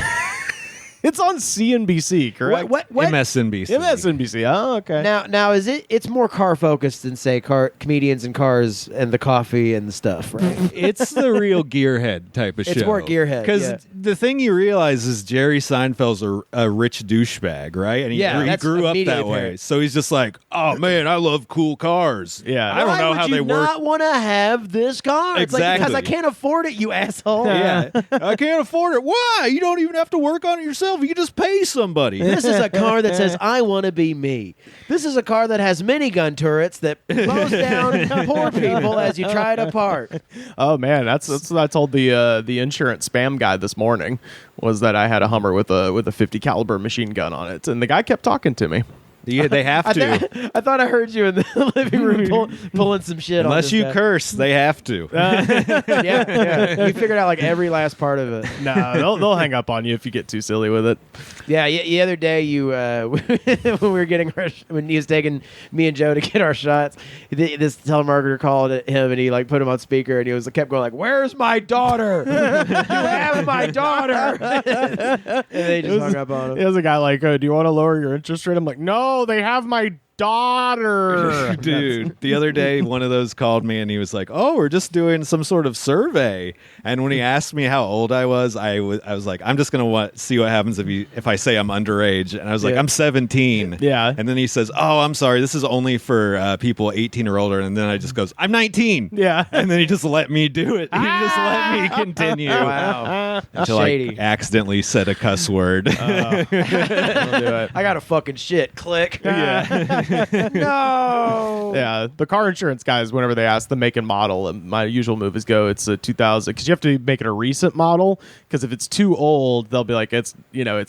B: It's on CNBC, correct?
D: What?
C: MSNBC.
B: MSNBC. Oh, okay.
D: Now is it? It's more car focused than say comedians and cars and the coffee and the stuff, right?
C: It's the real gearhead type of show.
D: It's more gearhead,
C: Because
D: yeah.
C: the thing you realize is Jerry Seinfeld's a rich douchebag, right? And he
D: that's
C: grew up
D: immediately
C: that way.
D: apparent.
C: So he's just like, oh, man, I love cool cars.
B: Yeah.
C: I don't know how they
D: Why would you
C: work.
D: not want to have this car? It's like, because I
C: Exactly.
D: can't afford it, you asshole.
C: Yeah. I can't afford it. Why? You don't even have to work on it yourself. You can just pay somebody.
D: This is a car that says, I want to be me. This is a car that has minigun turrets that blows down poor people as you try it apart.
B: Oh man, that's what I told the insurance spam guy this morning, was that I had a Hummer with a 50 caliber machine gun on it, and the guy kept talking to me.
C: Yeah, they have to.
D: I thought I heard you in the living room pulling some shit on
C: Unless
D: this
C: you
D: guy.
C: curse, they have to.
D: Yeah. You figured out like every last part of it.
B: No, they'll hang up on you if you get too silly with it.
D: Yeah, the other day you when we were getting when he was taking me and Joe to get our shots, this telemarketer called him and he like put him on speaker and he kept going like, "Where's my daughter? You have my daughter." And they just hung up on him.
B: There's a guy like, "Do you want to lower your interest rate?" I'm like, "No, they have my daughter."
C: Dude, the other day, one of those called me and he was like, "Oh, we're just doing some sort of survey." And when he asked me how old I was like, "I'm just gonna see what happens if I say I'm underage." And I was like,
D: Yeah.
C: "I'm 17."
B: Yeah.
C: And then he says, "Oh, I'm sorry. This is only for people 18 or older." And then I just goes, "I'm 19."
B: Yeah.
C: And then he just let me do it. He just let me continue.
D: Wow.
C: Until
D: Shady.
C: I accidentally said a cuss word.
B: I'll do it.
D: I got a fucking shit. Click.
B: Yeah.
D: No.
B: Yeah, the car insurance guys, whenever they ask the make and model, and my usual move is go, it's a 2000, because you have to make it a recent model, because if it's too old, they'll be like, it's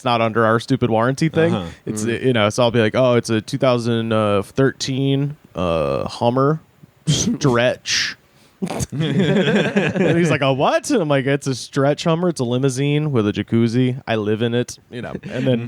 B: not under our stupid warranty thing.
C: Uh-huh.
B: It's so I'll be like, oh, it's a 2013 Hummer stretch. And he's like, "A what?" And I'm like, "It's a stretch Hummer. It's a limousine with a jacuzzi. I live in it, And then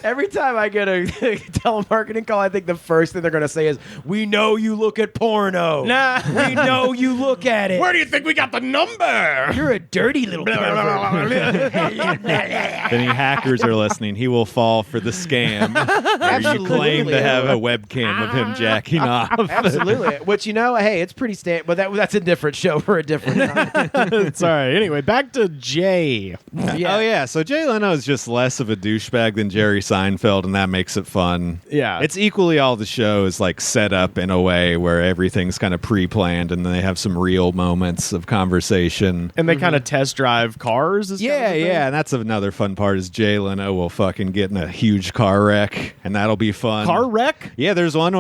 D: Every time I get a telemarketing call, I think the first thing they're going to say is, "We know you look at porno.
B: Nah.
D: We know you look at it.
B: where do you think we got the number?"
D: You're a dirty little pervert."
C: If any hackers are listening, he will fall for the scam where you claim to have a webcam of him jacking off.
D: Absolutely. Which, hey, it's pretty standard. But that's a different show for a different time.
B: Sorry. Anyway, back to Jay.
C: Oh, yeah. So Jay Leno is just less of a douchebag than Jerry Seinfeld, and that makes it fun.
B: Yeah.
C: It's equally all the show is like set up in a way where everything's kind of pre-planned, and then they have some real moments of conversation.
B: And they kind of test drive cars. Is kind of
C: Yeah,
B: the thing?
C: yeah, and that's another fun part is Jay Leno will fucking get in a huge car wreck, and that'll be fun.
B: Car wreck?
C: Yeah, there's one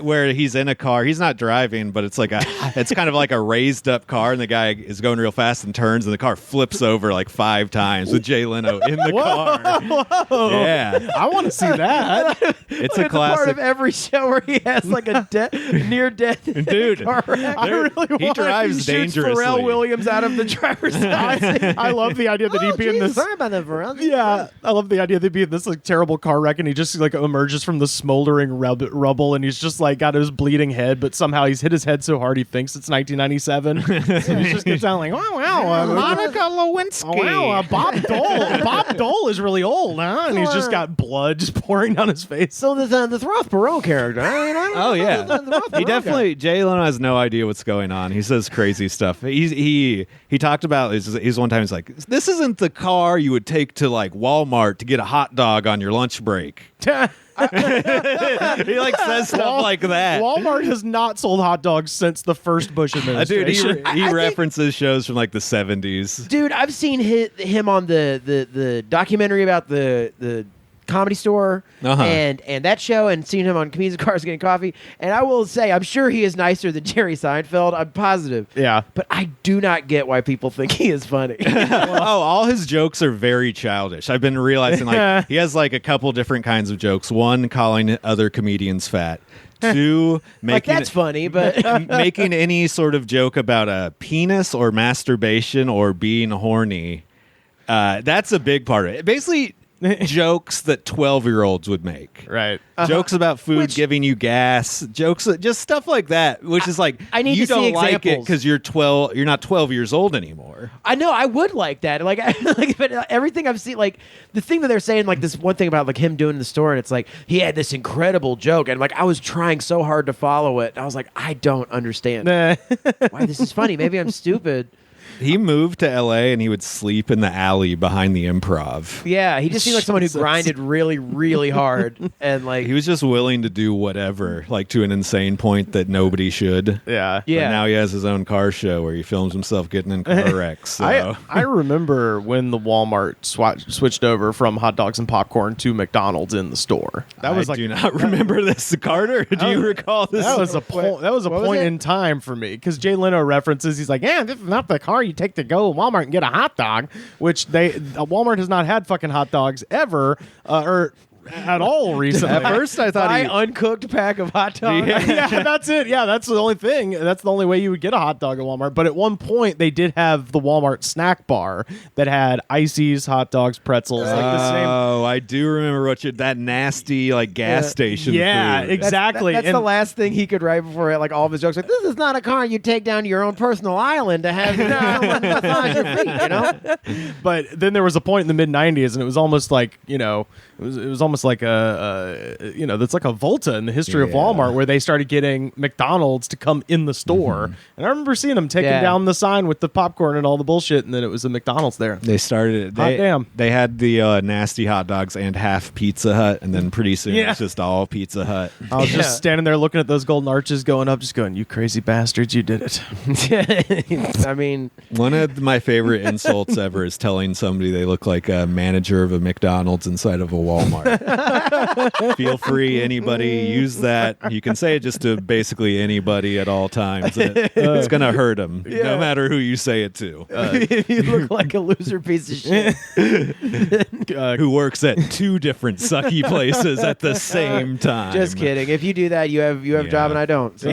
C: where he's in a car. He's not driving, but it's kind of like a raised up car, and the guy is going real fast and turns, and the car flips over like 5 times with Jay Leno in the car.
B: Whoa.
C: Yeah,
B: I want to see that.
C: it's
D: Look
C: a
D: at the part
C: classic.
D: of every show where he has like a near death
C: Dude,
D: car wreck.
B: I really
C: he
B: want
C: drives
D: He shoots
C: dangerously.
D: Pharrell Williams out of the driver's side.
B: I love the idea that he'd be in this.
D: Sorry about that, Pharrell.
B: Yeah, I love the idea that he'd be in this like terrible car wreck, and he just like emerges from the smoldering rubble, and he's just like got his bleeding head, but somehow he's hit his head so hard he thinks it's it's 1997. So he just gets down like, oh wow,
C: Monica Lewinsky.
B: oh wow, Bob Dole is really old, huh? And he's just got blood just pouring down his face.
D: So the Roth Perot character.
C: Oh yeah, he definitely. Jay Leno has no idea what's going on. He says crazy stuff. He talked about his one time. He's like, "This isn't the car you would take to like Walmart to get a hot dog on your lunch break." He like says stuff like that.
B: Walmart has not sold hot dogs since the first Bush administration.
C: Dude, he references shows from like the 70s.
D: Dude, I've seen him on the documentary about the Comedy Store and that show, and seen him on Comedians in Cars Getting Coffee. And I will say, I'm sure he is nicer than Jerry Seinfeld. I'm positive.
B: Yeah.
D: But I do not get why people think he is funny.
C: All his jokes are very childish. I've been realizing like he has like a couple different kinds of jokes. One, calling other comedians fat. Two, making
D: that's funny, but
C: making any sort of joke about a penis or masturbation or being horny. That's a big part of it. Basically, jokes that 12-year-olds would make.
B: Right.
C: Jokes about food giving you gas. Jokes, just stuff like that, which is like,
D: I need
C: you
D: to see
C: don't like it
D: examples.
C: because you're not 12 years old anymore.
D: I know I would like that. Like, but everything I've seen, like the thing that they're saying, like this one thing about like him doing the store, and it's like he had this incredible joke, and like I was trying so hard to follow it. I was like, I don't understand why this is funny. Maybe I'm stupid.
C: He moved to LA and he would sleep in the alley behind the Improv.
D: Yeah, he just seemed like someone who grinded really, really hard, and like
C: He was just willing to do whatever, like to an insane point that nobody should.
B: Yeah.
C: But now he has his own car show where he films himself getting in car wrecks. So.
B: I remember when the Walmart switched over from hot dogs and popcorn to McDonald's in the store. That was
C: I
B: like
C: do not remember this, Carter. Do you recall this?
B: That was a point. That was a point in time for me because Jay Leno references. He's like, "Yeah, this is not the car you take to go to Walmart and get a hot dog," which Walmart has not had fucking hot dogs ever or at all recently.
C: At first, I thought
D: uncooked pack of hot dogs.
B: Yeah, that's it. Yeah, that's the only thing. That's the only way you would get a hot dog at Walmart. But at one point, they did have the Walmart snack bar that had ices, hot dogs, pretzels, like the same.
C: Oh, I do remember that nasty like gas station.
B: Yeah,
C: food.
B: exactly.
D: That's the last thing he could write before like all of his jokes. Like, this is not a car you take down to your own personal island to have massage your feet, you know.
B: But then there was a point in the mid '90s, and it was almost like it was almost like that's like a Volta in the history of Walmart, where they started getting McDonald's to come in the store. And I remember seeing them taking down the sign with the popcorn and all the bullshit, and then it was a McDonald's there.
C: They started. They had the nasty hot dogs and half Pizza Hut, and then pretty soon it's just all Pizza Hut.
B: I was just standing there looking at those golden arches going up, just going, "You crazy bastards, you did it."
D: I mean,
C: one of my favorite insults ever is telling somebody they look like a manager of a McDonald's inside of a Walmart. Feel free, anybody, use that. You can say it just to basically anybody at all times. It's going to hurt them, no matter who you say it to.
D: You look like a loser piece of shit.
C: Who works at two different sucky places at the same time.
D: Just kidding. If you do that, you have a job and I don't. So.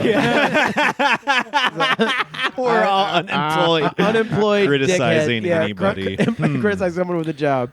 C: We're all unemployed.
D: Unemployed
C: criticizing
D: dickhead.
C: anybody.
D: Criticize someone with a job.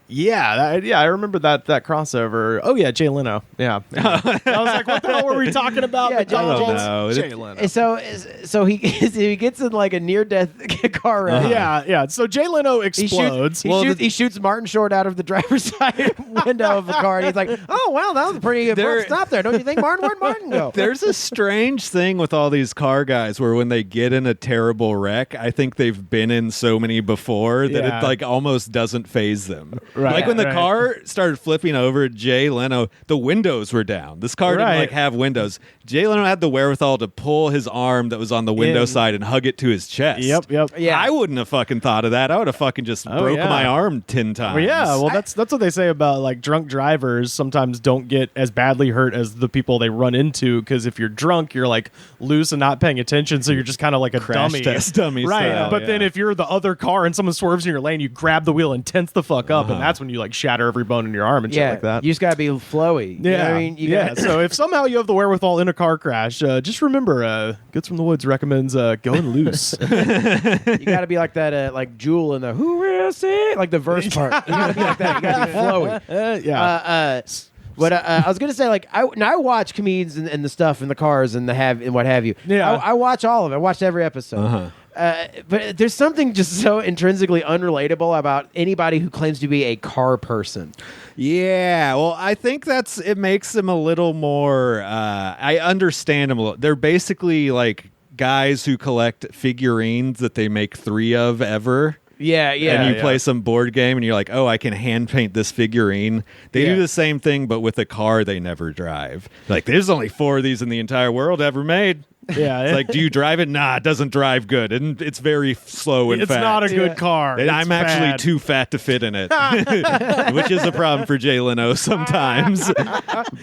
B: I remember that crossover. Oh yeah, Jay Leno. Yeah, I was like, what the hell were we talking about?
D: Yeah,
B: Jay Leno.
D: So he gets in like a near-death car wreck.
B: Yeah. So Jay Leno explodes.
D: He shoots Martin Short out of the driver's side window of a car, and he's like, "Oh well, that was a pretty abrupt stop there, don't you think, Martin? Where'd Martin go?"
C: There's a strange thing with all these car guys where when they get in a terrible wreck, I think they've been in so many before that it like almost doesn't faze them.
B: Right,
C: like when the car started flipping over, Jay Leno, the windows were down. This car didn't like have windows. Jay Leno had the wherewithal to pull his arm that was on the window side and hug it to his chest.
B: Yep.
D: Yeah.
C: I wouldn't have fucking thought of that. I would have fucking just broke my arm 10 times.
B: Well, yeah. Well, that's what they say about like drunk drivers sometimes don't get as badly hurt as the people they run into, because if you're drunk, you're like loose and not paying attention, so you're just kind of like a
C: Crash
B: dummy.
C: test dummy
B: right.
C: style,
B: But then if you're the other car and someone swerves in your lane, you grab the wheel and tense the fuck up, and that's when you like shatter every bone in your arm and shit like that.
D: You just gotta be flowy.
B: Yeah,
D: you know what I mean,
B: So if somehow you have the wherewithal in a car crash, just remember, Goods from the Woods recommends going loose.
D: You gotta be like that, like Jewel in the "Who Will Say," like the verse part. You gotta be like that. You gotta be flowy. But I was gonna say, like, I watch comedians and the stuff in the cars and what have you.
B: Yeah.
D: I watch all of it. I watched every episode. But there's something just so intrinsically unrelatable about anybody who claims to be a car person.
C: Yeah, well, I think it makes them a little more. I understand them a little. They're basically like guys who collect figurines that they make 3 of ever.
D: Yeah.
C: And you play some board game and you're like, oh, I can hand paint this figurine. They do the same thing, but with a car they never drive. Like, there's only 4 of these in the entire world ever made.
B: Yeah.
C: It's like, do you drive it? Nah, it doesn't drive good. And it's very slow and
B: It's
C: fat.
B: not a good car.
C: And I'm actually
B: bad.
C: too fat to fit in it, which is a problem for Jay Leno sometimes.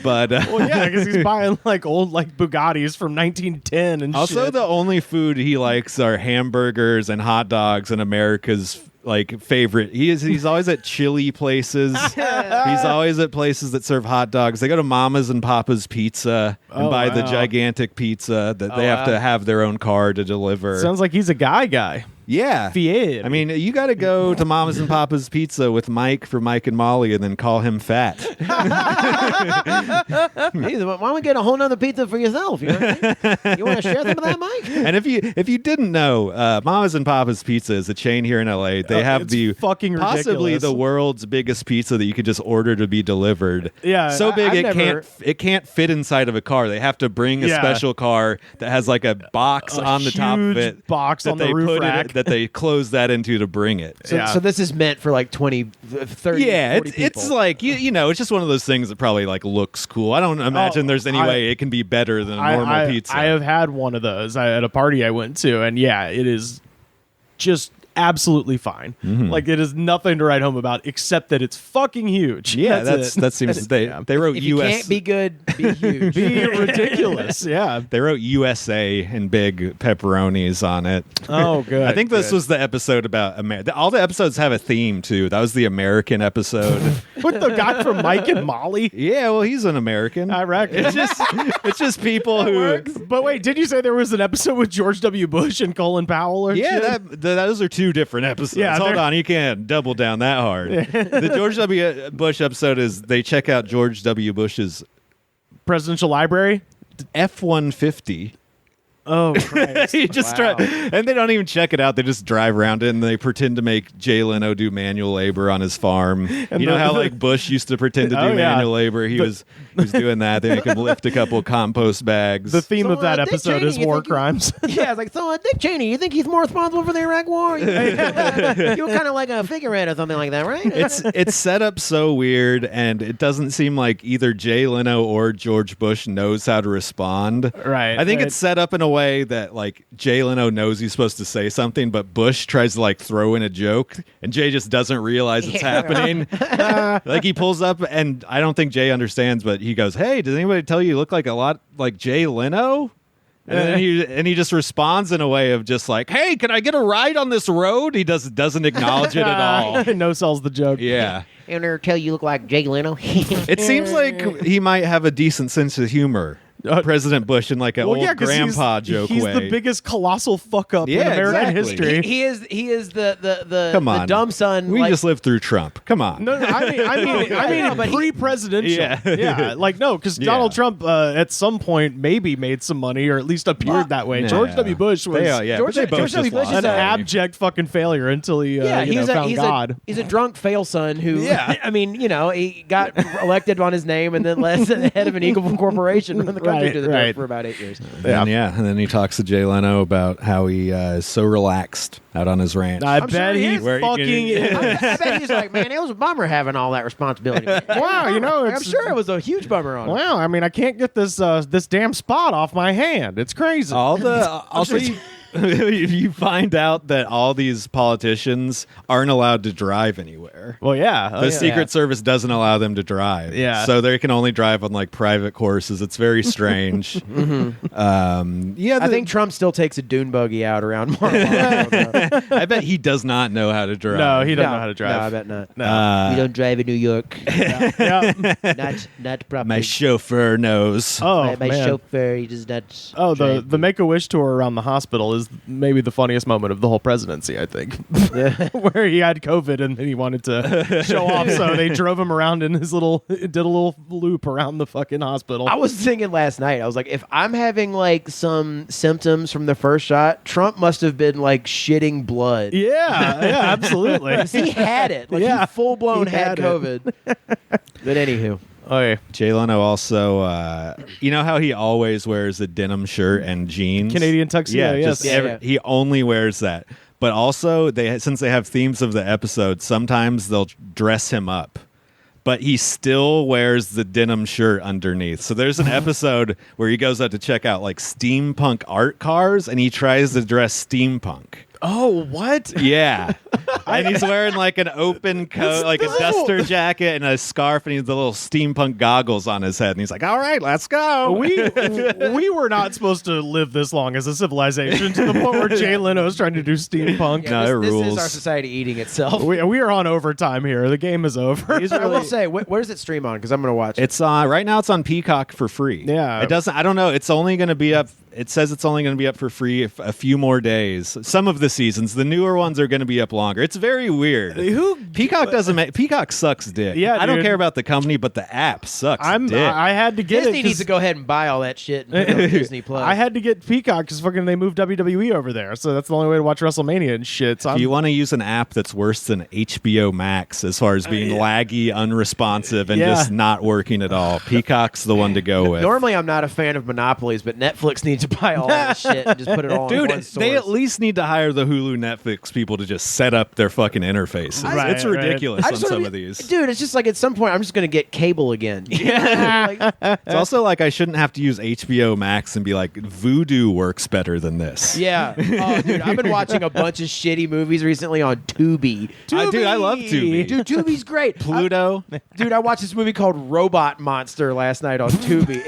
C: But
B: Well, yeah, because he's buying like old like Bugattis from 1910 and
C: also
B: shit.
C: the only food he likes are hamburgers and hot dogs and America's like favorite. He's always at chili places. He's always at places that serve hot dogs. They go to Mama's and Papa's Pizza and buy the gigantic pizza that they have to have their own car to deliver.
B: Sounds like he's a guy.
C: Yeah.
B: Fiat.
C: I mean, you got to go to Mama's and Papa's Pizza with Mike for Mike and Molly and then call him fat.
D: Hey, why don't we get a whole nother pizza for yourself? You know what I mean? You want to share some of that, Mike?
C: And if you didn't know, Mama's and Papa's Pizza is a chain here in LA. They have
B: it's
C: the
B: fucking
C: possibly
B: ridiculous.
C: the world's biggest pizza that you could just order to be delivered.
B: Yeah,
C: So big
D: I've never-
C: it can't fit inside of a car. They have to bring a
B: Yeah.
C: special car that has like a box
B: A
C: on the top of
B: huge
C: it.
B: box
C: that
B: on the
C: they
B: roof
C: put
B: rack.
C: that they close that into to bring it.
D: So,
B: Yeah.
D: so this is meant for like 20, 30,
C: Yeah,
D: 40
C: it's
D: people.
C: like you know, it's just one of those things that probably like looks cool. I don't imagine there's any way it can be better than a normal pizza.
B: I have had one of those at a party I went to, and yeah, it is just absolutely fine. Like, it is nothing to write home about except that it's fucking huge.
C: Yeah,
B: That's it.
C: that seems they wrote
D: if you
C: US.
D: can't be good, be huge.
B: Be ridiculous. Yeah.
C: They wrote USA and big pepperonis on it.
B: Oh, good.
C: I think this
B: good.
C: was the episode about America. All the episodes have a theme too. That was the American episode.
B: with the guy from Mike and Molly.
C: Yeah, well, he's an American.
B: I reckon.
C: It's just people who.
B: But wait, did you say there was an episode with George W. Bush and Colin Powell? Or
C: Yeah,
B: shit?
C: those are 2 different episodes.
B: Yeah,
C: Hold
B: they're-
C: on, you can't double down that hard. The George W. Bush episode is they check out George W. Bush's
B: Presidential Library.
C: F-150.
B: Oh, Christ.
C: You just try, and they don't even check it out. They just drive around it and they pretend to make Jay Leno do manual labor on his farm. You know how like Bush used to pretend to do
B: Oh, yeah.
C: manual labor? He was doing that. They make him lift a couple compost bags.
B: The theme
D: So,
B: of that
D: Dick
B: episode
D: Cheney,
B: is
D: you
B: war
D: think you-
B: crimes.
D: Yeah, it's like, so Dick Cheney, you think he's more responsible for the Iraq War? You were kind of like a figurehead or something like that, right?
C: it's set up so weird, and it doesn't seem like either Jay Leno or George Bush knows how to respond.
B: Right,
C: I think
B: right.
C: it's set up in a way that like Jay Leno knows he's supposed to say something, but Bush tries to like throw in a joke, and Jay just doesn't realize it's happening. Like he pulls up, and I don't think Jay understands, but he goes, "Hey, does anybody tell you look like a lot like Jay Leno?" And then he just responds in a way of just like, "Hey, can I get a ride on this road?" He doesn't acknowledge it at all.
B: No sells the joke.
C: Yeah.
D: And they'll tell you look like Jay Leno.
C: It seems like he might have a decent sense of humor, President Bush, in like an old
B: 'cause
C: grandpa joke
B: he's
C: way.
B: the biggest colossal fuck up in
C: Yeah,
B: American
C: exactly.
B: history.
D: he is the
C: Come
D: the
C: on,
D: dumb son.
C: We
D: like,
C: just lived through Trump. Come on.
B: No, I
D: but
B: mean pre-presidential.
C: Yeah.
B: Like no, because
C: Yeah.
B: Donald Trump at some point maybe made some money or at least appeared that way.
C: Nah.
B: George W. Bush was
D: George W. Bush
B: an
D: is
B: abject fucking failure until he found God.
D: He's a drunk fail son who,
C: Yeah.
D: I mean, he got elected on his name and then led the head of an evil corporation run the country
B: Right,
D: to the dirt
B: right.
D: for about 8 years.
C: And then he talks to Jay Leno about how he is so relaxed out on his ranch.
B: I
D: I'm
B: bet
D: sure he
B: he
D: is.
C: Where you
B: fucking
C: can-
B: is.
D: I bet he's like, man, it was a bummer having all that responsibility.
B: Wow,
D: I'm
B: it's
D: sure it was a huge bummer on him.
B: Wow, I mean, I can't get this this damn spot off my hand. It's crazy.
C: All the also you find out that all these politicians aren't allowed to drive anywhere.
B: Well, yeah.
C: The Secret Service doesn't allow them to drive.
B: Yeah.
C: So they can only drive on like private courses. It's very strange.
D: I think Trump still takes a dune buggy out around Mar-a-Lago.
C: I bet he does not know how to drive.
B: No, he doesn't know how to drive.
D: No, I bet not.
B: No.
D: You don't drive in New York.
B: Yeah.
D: not properly.
C: My chauffeur knows.
B: Oh,
D: my
B: man.
D: chauffeur, he does not.
B: Oh,
D: drive.
B: the Make-A-Wish tour around the hospital was maybe the funniest moment of the whole presidency, I think. Where he had COVID and he wanted to show off, so they drove him around in his did a little loop around the fucking hospital.
D: I was thinking last night, I was like, if I'm having like some symptoms from the first shot, Trump must have been like shitting blood.
B: Yeah, absolutely.
D: He had it. Like, he full-blown had COVID. But anywho.
B: Okay.
C: Jay Leno also, you know how he always wears a denim shirt and jeans?
B: Canadian tuxedo, yes.
C: He only wears that. But also, since they have themes of the episode, sometimes they'll dress him up. But he still wears the denim shirt underneath. So there's an episode where he goes out to check out like steampunk art cars, and he tries to dress steampunk.
B: Oh, what?
C: Yeah. And he's wearing like an open coat, like a duster jacket and a scarf, and he's the little steampunk goggles on his head. And he's like, all right, let's go.
B: We were not supposed to live this long as a civilization to the point where Jay Leno is trying to do steampunk.
D: Yeah, this is our society eating itself.
B: We are on overtime here. The game is over.
D: I will say, where does it stream on? Because I'm going to watch it.
C: It's right now it's on Peacock for free.
B: Yeah.
C: It doesn't, I don't know. It's only going to be up. It says it's only going to be up for free a few more days. Some of the seasons, the newer ones are going to be up longer. It's very weird. Peacock sucks dick.
B: Yeah,
C: I don't
B: dude.
C: care about the company, but the app sucks dick.
B: I had to get
D: Disney
B: it.
D: needs to go ahead and buy all that shit and put it on Disney Plus.
B: I had to get Peacock because fucking they moved WWE over there, so that's the only way to watch WrestleMania and shit. So
C: If you want to use an app that's worse than HBO Max as far as being laggy, unresponsive, and just not working at all, Peacock's the one to go with.
D: Normally, I'm not a fan of monopolies, but Netflix needs to buy all that shit and just put it all on
C: Dude,
D: one source.
C: they at least need to hire the Hulu Netflix people to just set up their fucking interfaces.
B: Right,
C: it's ridiculous
D: I
C: on
D: just wanna
C: some
D: be-
C: of these.
D: Dude, it's just like at some point, I'm just going to get cable again.
C: It's also like I shouldn't have to use HBO Max and be like, Vudu works better than this.
D: Yeah. Oh, dude, I've been watching a bunch of shitty movies recently on Tubi.
C: Dude, I love Tubi.
D: Dude, Tubi's great.
C: Pluto.
D: Dude, I watched this movie called Robot Monster last night on Tubi.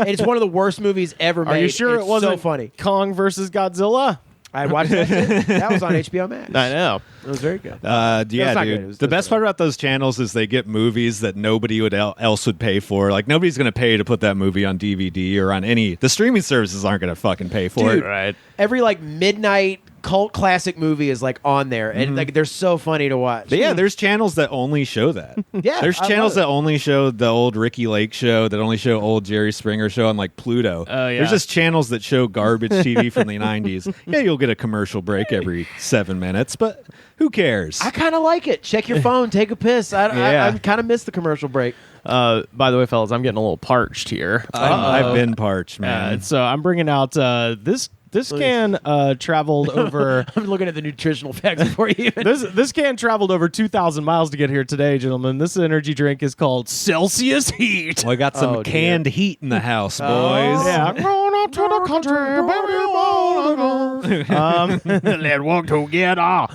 D: It's one of the worst movies ever made.
B: Are you sure
D: It's
B: it wasn't
D: so funny?
B: Kong versus Godzilla?
D: I watched that shit. That was on HBO Max.
B: I know.
D: It was very good.
C: Yeah,
D: not good. It
C: dude.
D: was
C: The best part about those channels is they get movies that nobody else would pay for. Like, nobody's going to pay to put that movie on DVD or on any... The streaming services aren't going to fucking pay for
D: Dude,
C: it.
B: Right.
D: Every like midnight cult classic movie is like on there, and like they're so funny to watch.
C: But yeah, there's channels that only show that.
D: Yeah,
C: There's
D: I
C: channels
D: love it.
C: that only show the old Ricky Lake show, that only show old Jerry Springer show on like Pluto.
B: Oh, yeah.
C: There's just channels that show garbage TV from the 90s. Yeah, you'll get a commercial break every 7 minutes, but who cares?
D: I kind of like it. Check your phone, take a piss. I kind of miss the commercial break.
B: By the way, fellas, I'm getting a little parched here.
C: I've been parched, man.
B: So I'm bringing out this can traveled over.
D: I'm looking at the nutritional facts before you even.
B: This can traveled over 2,000 miles to get here today, gentlemen. This energy drink is called Celsius Heat.
C: Well, I got some
D: Oh, dear.
C: canned heat in the house, boys.
B: Yeah, I'm going up to the country, baby, let's walk together.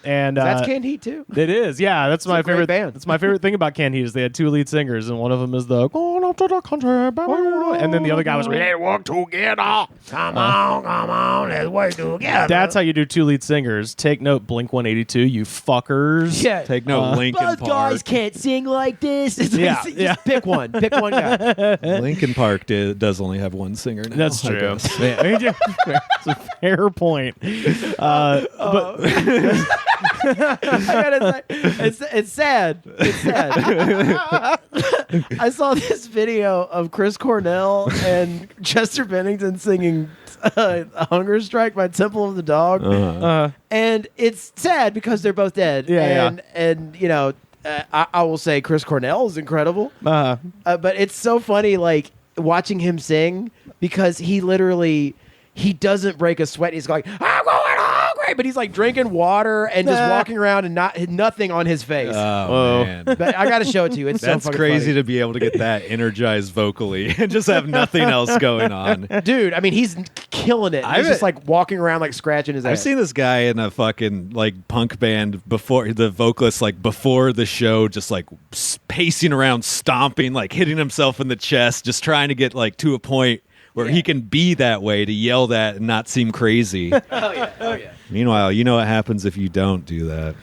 B: And
D: That's canned heat too.
B: it is, yeah. That's my
D: a great
B: favorite
D: band.
B: That's my favorite thing about Canned Heat is they had two lead singers, and one of them is the going up to the country, baby, and then the other guy was let's walk together.
E: Come on, let's work together.
B: That's how you do two lead singers. Take note, Blink 182, you fuckers.
D: Yeah.
C: Take no Linkin
D: Both
C: Park.
D: guys can't sing like this. It's
B: Yeah,
D: just
B: yeah.
D: pick one. Pick one guy.
C: Linkin Park does only have one singer now.
B: That's
C: I
B: true.
C: guess.
B: It's a fair point. But
D: I gotta say, it's sad. It's sad. I saw this video of Chris Cornell and Chester Bennington singing "Hunger Strike" by Temple of the Dog, and it's sad because they're both dead.
B: Yeah,
D: and you know, I will say Chris Cornell is incredible, but it's so funny, like watching him sing because he doesn't break a sweat. He's like, I'm going hungry, but he's like drinking water and just walking around and nothing on his face.
C: Oh, man.
D: But I got to show it to you. It's
C: That's
D: so fucking
C: crazy
D: funny.
C: to be able to get that energized vocally and just have nothing else going on.
D: Dude, I mean, he's killing it. He's just like walking around, like scratching his
C: I've
D: ass.
C: seen this guy in a fucking like punk band before, the vocalist like before the show, just like pacing around, stomping, like hitting himself in the chest, just trying to get like to a point where he can be that way to yell that and not seem crazy.
D: Oh yeah.
C: Meanwhile, you know what happens if you don't do that.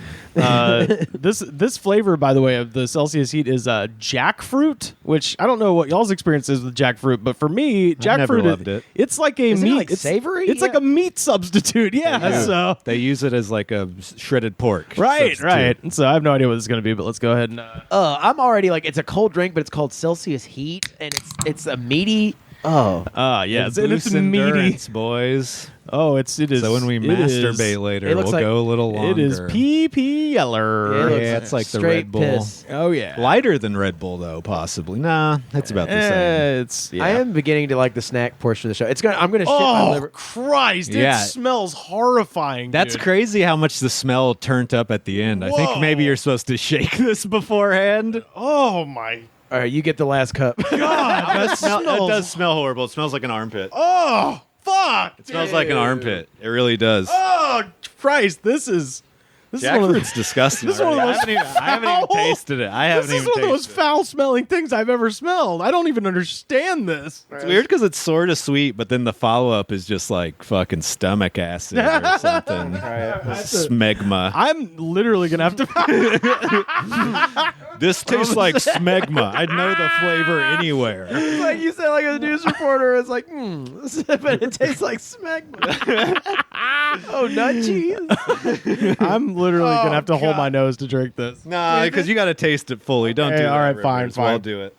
B: This flavor, by the way, of the Celsius Heat is Jackfruit, which I don't know what y'all's experience is with jackfruit, but for me, Jackfruit
C: never loved it.
B: It's like a
D: Isn't
B: meat.
D: it like savory?
B: It's like a meat substitute. Yeah, so
C: They use it as like a shredded pork.
B: right.
C: substitute.
B: And so I have no idea what this is going to be, but let's go ahead and.
D: I'm already like, it's a cold drink, but it's called Celsius Heat, and it's a meaty. Oh,
B: Yeah,
C: It
B: and it's
C: boosts
B: meaty.
C: endurance, boys.
B: Oh, it is.
C: So when we
B: it
C: masturbate
B: is-
C: later,
D: it
C: we'll
D: looks like-
C: go a little longer.
B: It is pee yeller.
D: Yeah,
C: Yeah, it's like the
D: straight
C: Red Bull.
D: piss.
B: Oh yeah.
C: Lighter than Red Bull, though, possibly. Nah, that's about the same.
B: It's. Yeah.
D: I am beginning to like the snack portion of the show. I'm gonna shit my
B: Oh
D: liver.
B: Christ!
C: Yeah.
B: It smells horrifying.
C: That's
B: dude.
C: crazy how much the smell turned up at the end. I think
B: Whoa.
C: maybe you're supposed to shake this beforehand.
B: Oh my.
D: All right, you get the last cup.
B: God,
C: That does smell horrible. It smells like an armpit.
B: Oh fuck!
C: It smells like an armpit. It really does.
B: Oh Christ! This is one of the,
C: Jackfruit's disgusting.
B: this is one of the
C: already.
B: most
C: I haven't even
B: foul-
C: tasted it. I haven't
B: this is
C: even
B: one of the most
C: tasted it.
B: foul-smelling things I've ever smelled. I don't even understand this.
C: It's weird because it's sort of sweet, but then the follow-up is just like fucking stomach acid or something. Smegma.
B: I'm literally gonna have to.
C: This tastes like smegma. I'd know the flavor anywhere.
D: Like you said, like a news reporter is like, but it tastes like smegma. Oh, nut cheese.
B: I'm literally gonna have to hold
D: God.
B: my nose to drink this.
C: Nah, because you got to taste it fully. Don't
B: Hey,
C: do it.
B: all right, fine.
C: I'll do it.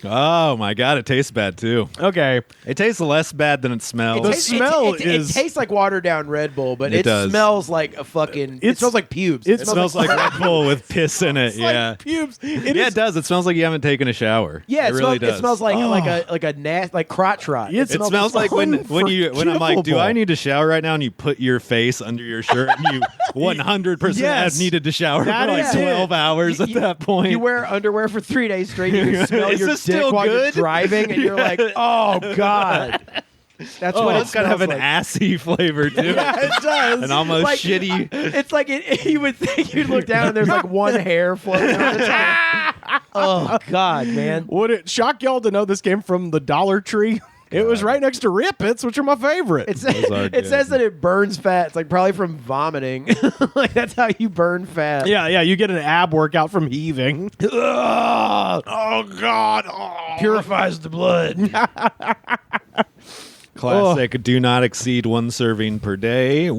C: Oh my god, it tastes bad too.
B: Okay.
C: It tastes less bad than it smells.
B: The smell is-
D: It tastes like watered down Red Bull, but
C: It
D: it
C: does.
D: smells like a fucking. It
B: It's-
D: smells like pubes.
B: it
C: It smells like Red Bull with piss in it.
B: It's like
C: Yeah.
B: pubes.
C: Yeah, it does. It smells like you haven't taken a shower.
D: Yeah,
C: it really
D: smells,
C: does.
D: It smells like a nasty, like crotch rot.
B: It
C: It smells like when I'm like, do
B: unforgivable.
C: I need to shower right now? And you put your face under your shirt and you 100%
B: Yes.
C: have needed to shower
B: That
C: for like
B: is
C: 12
B: it.
C: hours at that point.
D: You wear underwear for 3 days straight. You can smell
C: Is
D: your
C: this
D: dick
C: still
D: while you're
C: good?
D: driving, and you're like, "Oh God." That's what
C: it's kind of an
D: like.
C: assy flavor too.
B: Yeah, it does.
C: And almost
D: Like-
C: shitty.
D: It's like you would think you'd look down and there's like one hair floating on the top. Oh God, man.
B: Would it shock y'all to know this came from the Dollar Tree? It was right next to Rippets, which are my favorite.
D: It's,
C: Those are
D: it
C: good.
D: says that it burns fat. It's like probably from vomiting. Like that's how you burn fat.
B: yeah, you get an ab workout from heaving. Oh God! Oh.
D: Purifies the blood.
C: Classic. Do not exceed 1 serving per day.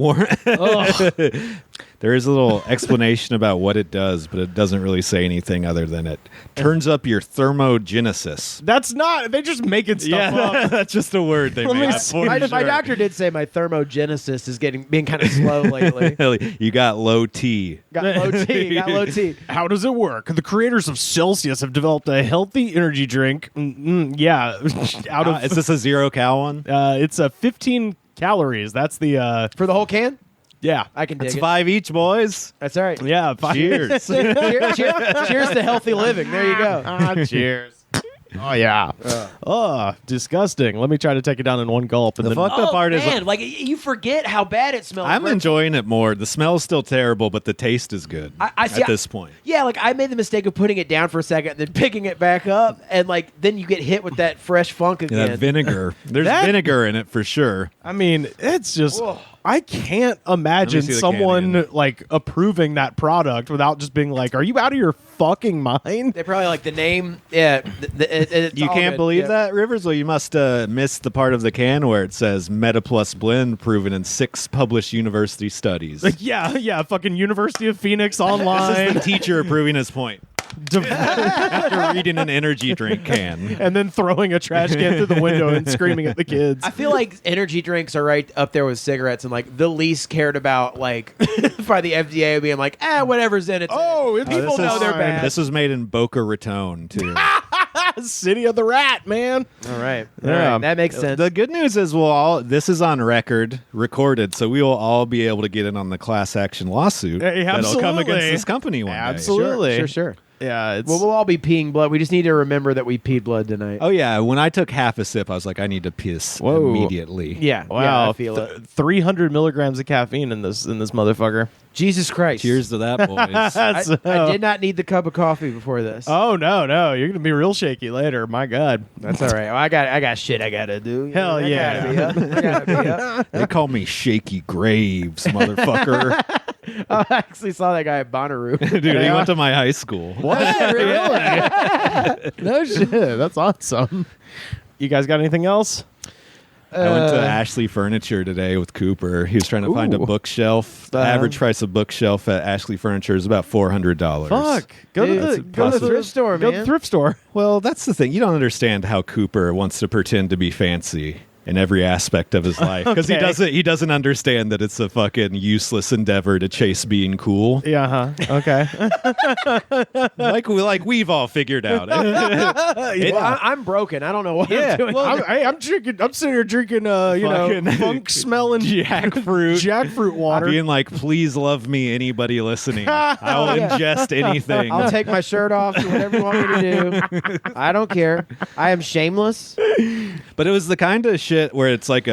C: There is a little explanation about what it does, but it doesn't really say anything other than it turns up your thermogenesis.
B: That's not. They just making stuff up.
C: That's just a word they
B: Let me
C: made up
B: see.
C: for
D: My
C: sure.
D: doctor did say my thermogenesis is being kind of slow lately.
C: You got low T.
D: Got low T. Got low T.
B: How does it work? The creators of Celsius have developed a healthy energy drink. Yeah, out of
C: Is this a 0 cal one?
B: it's a 15 calories. That's the
D: For the whole can,
B: yeah.
D: I can dig
C: It's
D: it.
C: 5 each, boys.
D: That's all right.
B: Yeah, fine.
C: Cheers.
D: Cheers to healthy living. There you go.
B: Cheers. Oh yeah. Disgusting. Let me try to take it down in one gulp. And
C: The
B: then
C: fucked up part is
D: like you forget how bad it smells.
C: I'm enjoying it more. The smell's still terrible, but the taste is good
D: I see-
C: at this point.
D: Yeah, like I made the mistake of putting it down for a second, and then picking it back up, and like then you get hit with that fresh funk
C: Yeah,
D: again.
C: that vinegar. There's
B: That-
C: vinegar in it for sure.
B: I mean, it's just.
D: Whoa.
B: I can't imagine
C: see the
B: someone
C: can again.
B: like approving that product without just being like, "Are you out of your fucking mind?"
D: They probably like the name. Yeah, it's
C: You
D: all
C: can't
D: good,
C: believe
D: yeah.
C: that, Rivers? Well, you must miss the part of the can where it says Meta Plus Blend proven in 6 published university studies.
B: Like, yeah, fucking University of Phoenix
C: This is
B: online,
C: the teacher proving his point after reading an energy drink can.
B: and then throwing a trash can through the window and screaming at the kids.
D: I feel like energy drinks are right up there with cigarettes, and like the least cared about, like by the FDA being like, whatever's in it.
B: Oh, it's
D: people know they're bad.
C: This was made in Boca Raton, too.
B: City of the Rat, man.
D: All right,
B: Yeah.
D: that makes sense.
C: The good news is this is on record, recorded, so we will all be able to get in on the class action lawsuit
B: Hey,
C: that'll come
B: absolutely.
C: against this company one day.
B: Absolutely.
D: Sure.
B: Yeah, it's
D: Well, we'll all be peeing blood. We just need to remember that we peed blood tonight.
C: Oh yeah, when I took half a sip, I was like, I need to piss
B: Whoa.
C: immediately.
D: Yeah.
B: wow.
D: Yeah, I feel it.
B: 300 milligrams of caffeine in this motherfucker.
D: Jesus Christ.
C: Cheers to that, boys.
D: I did not need the cup of coffee before this.
B: Oh no, you're gonna be real shaky later. My God,
D: That's all right. Well, I got shit I gotta do.
B: Hell
D: I
B: yeah.
D: gotta be up. I gotta be up.
C: They call me Shaky Graves, motherfucker.
D: I actually saw that guy at Bonnaroo.
C: Dude, he went to my high school.
B: what? Really? No shit. That's awesome. You guys got anything else?
C: I went to Ashley Furniture today with Cooper. He was trying to find a
B: Ooh.
C: bookshelf. The average price of bookshelf at Ashley Furniture is about $400.
B: Fuck. Go to the
D: thrift store,
B: Go to
D: man.
B: the thrift store.
C: Well, that's the thing. You don't understand how Cooper wants to pretend to be fancy in every aspect of his life because
B: Okay.
C: he doesn't understand that it's a fucking useless endeavor to chase being cool.
B: Yeah. Okay.
C: like we've all figured out.
D: Well, I'm broken. I don't know what I'm doing.
B: I'm drinking. I'm sitting here drinking.
C: Fucking
B: funk smelling
C: Jackfruit
B: water.
C: being like, please love me, anybody listening. I will ingest anything.
D: I'll take my shirt off. Do whatever you want me to do. I don't care. I am shameless.
C: But it was the kind of shit where it's like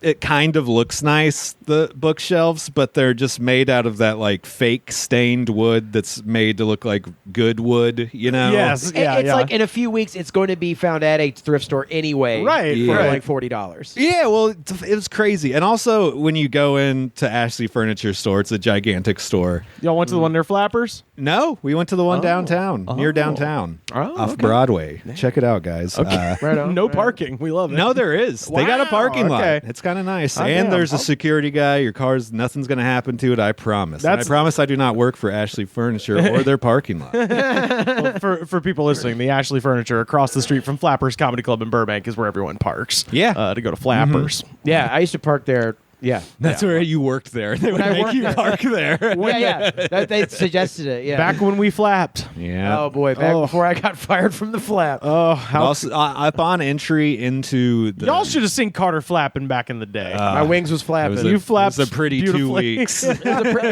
C: it kind of looks nice, the bookshelves, but they're just made out of that like fake stained wood that's made to look like good wood, you know?
B: Yes. Yeah.
D: It's
B: yeah.
D: like in a few weeks, it's going to be found at a thrift store anyway.
B: Right,
D: For
C: right.
D: like $40.
C: Yeah, well, it was crazy. And also, when you go into Ashley Furniture Store, it's a gigantic store.
B: Y'all went to the one near Flappers.
C: No, we went to the one downtown, near downtown, off Broadway. Check it out, guys.
D: Right on.
B: No parking. We love it.
C: No, there is. They got a
B: Wow,
C: parking lot.
B: okay.
C: It's kind of nice.
B: Oh,
C: And
B: damn.
C: there's a security guy. Your car's, nothing's going to happen to it, I promise. And I promise I do not work for Ashley Furniture or their parking lot.
B: Well, for people listening, the Ashley Furniture across the street from Flappers Comedy Club in Burbank is where everyone parks.
C: Yeah.
B: To go to Flappers.
D: Yeah, I used to park there. Yeah.
C: That's where you worked there. They would
D: I
C: make
D: worked
C: you
D: there.
C: park there.
D: They suggested it. Yeah.
B: Back when we flapped.
C: Yeah.
D: Oh boy, back before I got fired from the flap.
B: Oh, how
C: Also, upon entry into the...
B: y'all should have seen Carter flapping back in the day.
D: My wings was flapping.
B: You flapped
C: It was a pretty 2
B: beautifully.
C: weeks.
D: It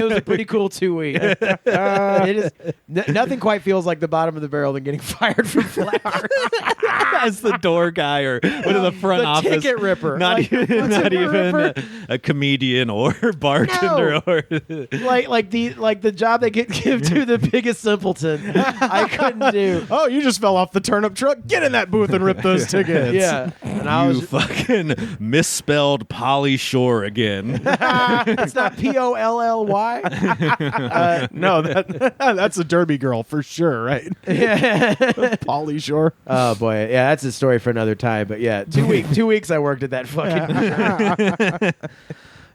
D: was a pretty cool 2 weeks. Nothing quite feels like the bottom of the barrel than getting fired from Flapper.
C: As the door guy or what in the front
D: The
C: office.
D: ticket ripper.
C: Not
D: Like,
C: even,
D: what's
C: not
D: a
C: even
D: ripper?
C: a comedian or bartender or...
D: like the job they give to the biggest simpleton. I couldn't do.
B: Oh, you just fell off the turnip truck. Get in that booth and rip those tickets.
D: Yeah, and I
C: You
D: was.
C: fucking misspelled Polly Shore again.
D: It's not Polly.
B: No, that's a Derby girl for sure, right? Polly Shore.
D: Oh boy, yeah, that's a story for another time. But yeah, 2 weeks I worked at that fucking.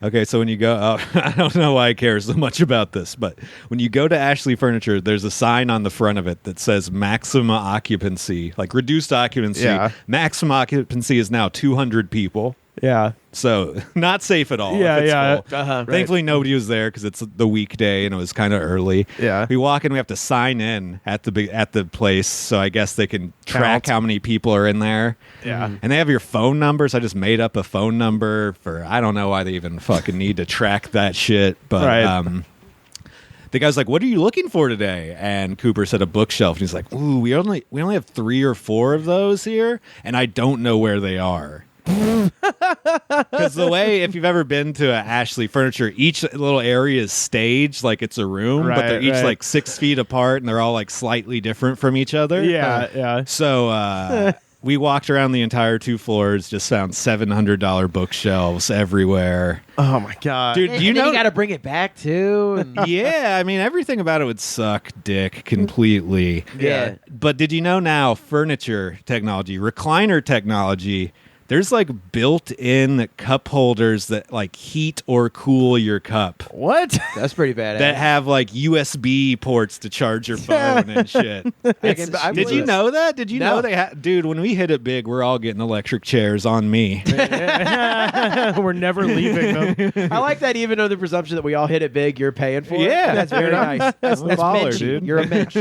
C: Okay, so when you go, I don't know why I care so much about this, but when you go to Ashley Furniture, there's a sign on the front of it that says maximum occupancy, like reduced occupancy.
B: Yeah.
C: Maximum occupancy is now 200 people.
B: Yeah.
C: So not safe at all.
B: Yeah,
C: if it's
B: yeah.
C: full.
D: Uh-huh, right.
C: Thankfully, nobody was there because it's the weekday and it was kind of early.
B: Yeah.
C: We walk in, we have to sign in at the place, so I guess they can track
B: Count.
C: how many people are in there.
B: Yeah.
C: And they have your phone number, so I just made up a phone number for, I don't know why they even fucking need to track that shit, but
B: Right.
C: the guy's like, "What are you looking for today?" And Cooper said a bookshelf, and he's like, "Ooh, we only have 3 or 4 of those here, and I don't know where they are." Because the way, if you've ever been to a Ashley Furniture, each little area is staged like it's a room, but they're
B: Right,
C: each
B: right.
C: like 6 feet apart, and they're all like slightly different from each other.
B: Yeah, yeah.
C: So we walked around the entire 2 floors, just found $700 bookshelves everywhere.
B: Oh my god,
C: Dude, do you
D: and then
C: know?
D: you got to bring it back too. And
C: Yeah, I mean, everything about it would suck dick completely.
D: Yeah.
C: But did you know now, furniture technology, recliner technology, there's like built-in cup holders that like heat or cool your cup
B: what?
D: That's pretty badass.
C: that have like USB ports to charge your phone and shit.
D: I
C: Did
D: believe
C: you
D: it.
C: know that? Did you
D: No.
C: know they had? Dude, when we hit it big, we're all getting electric chairs on me.
B: We're never leaving them.
D: I like that. Even under the presumption that we all hit it big, you're paying for it.
C: Yeah.
D: That's very nice. That's
C: baller,
D: mensch.
C: dude.
D: You're a mensch.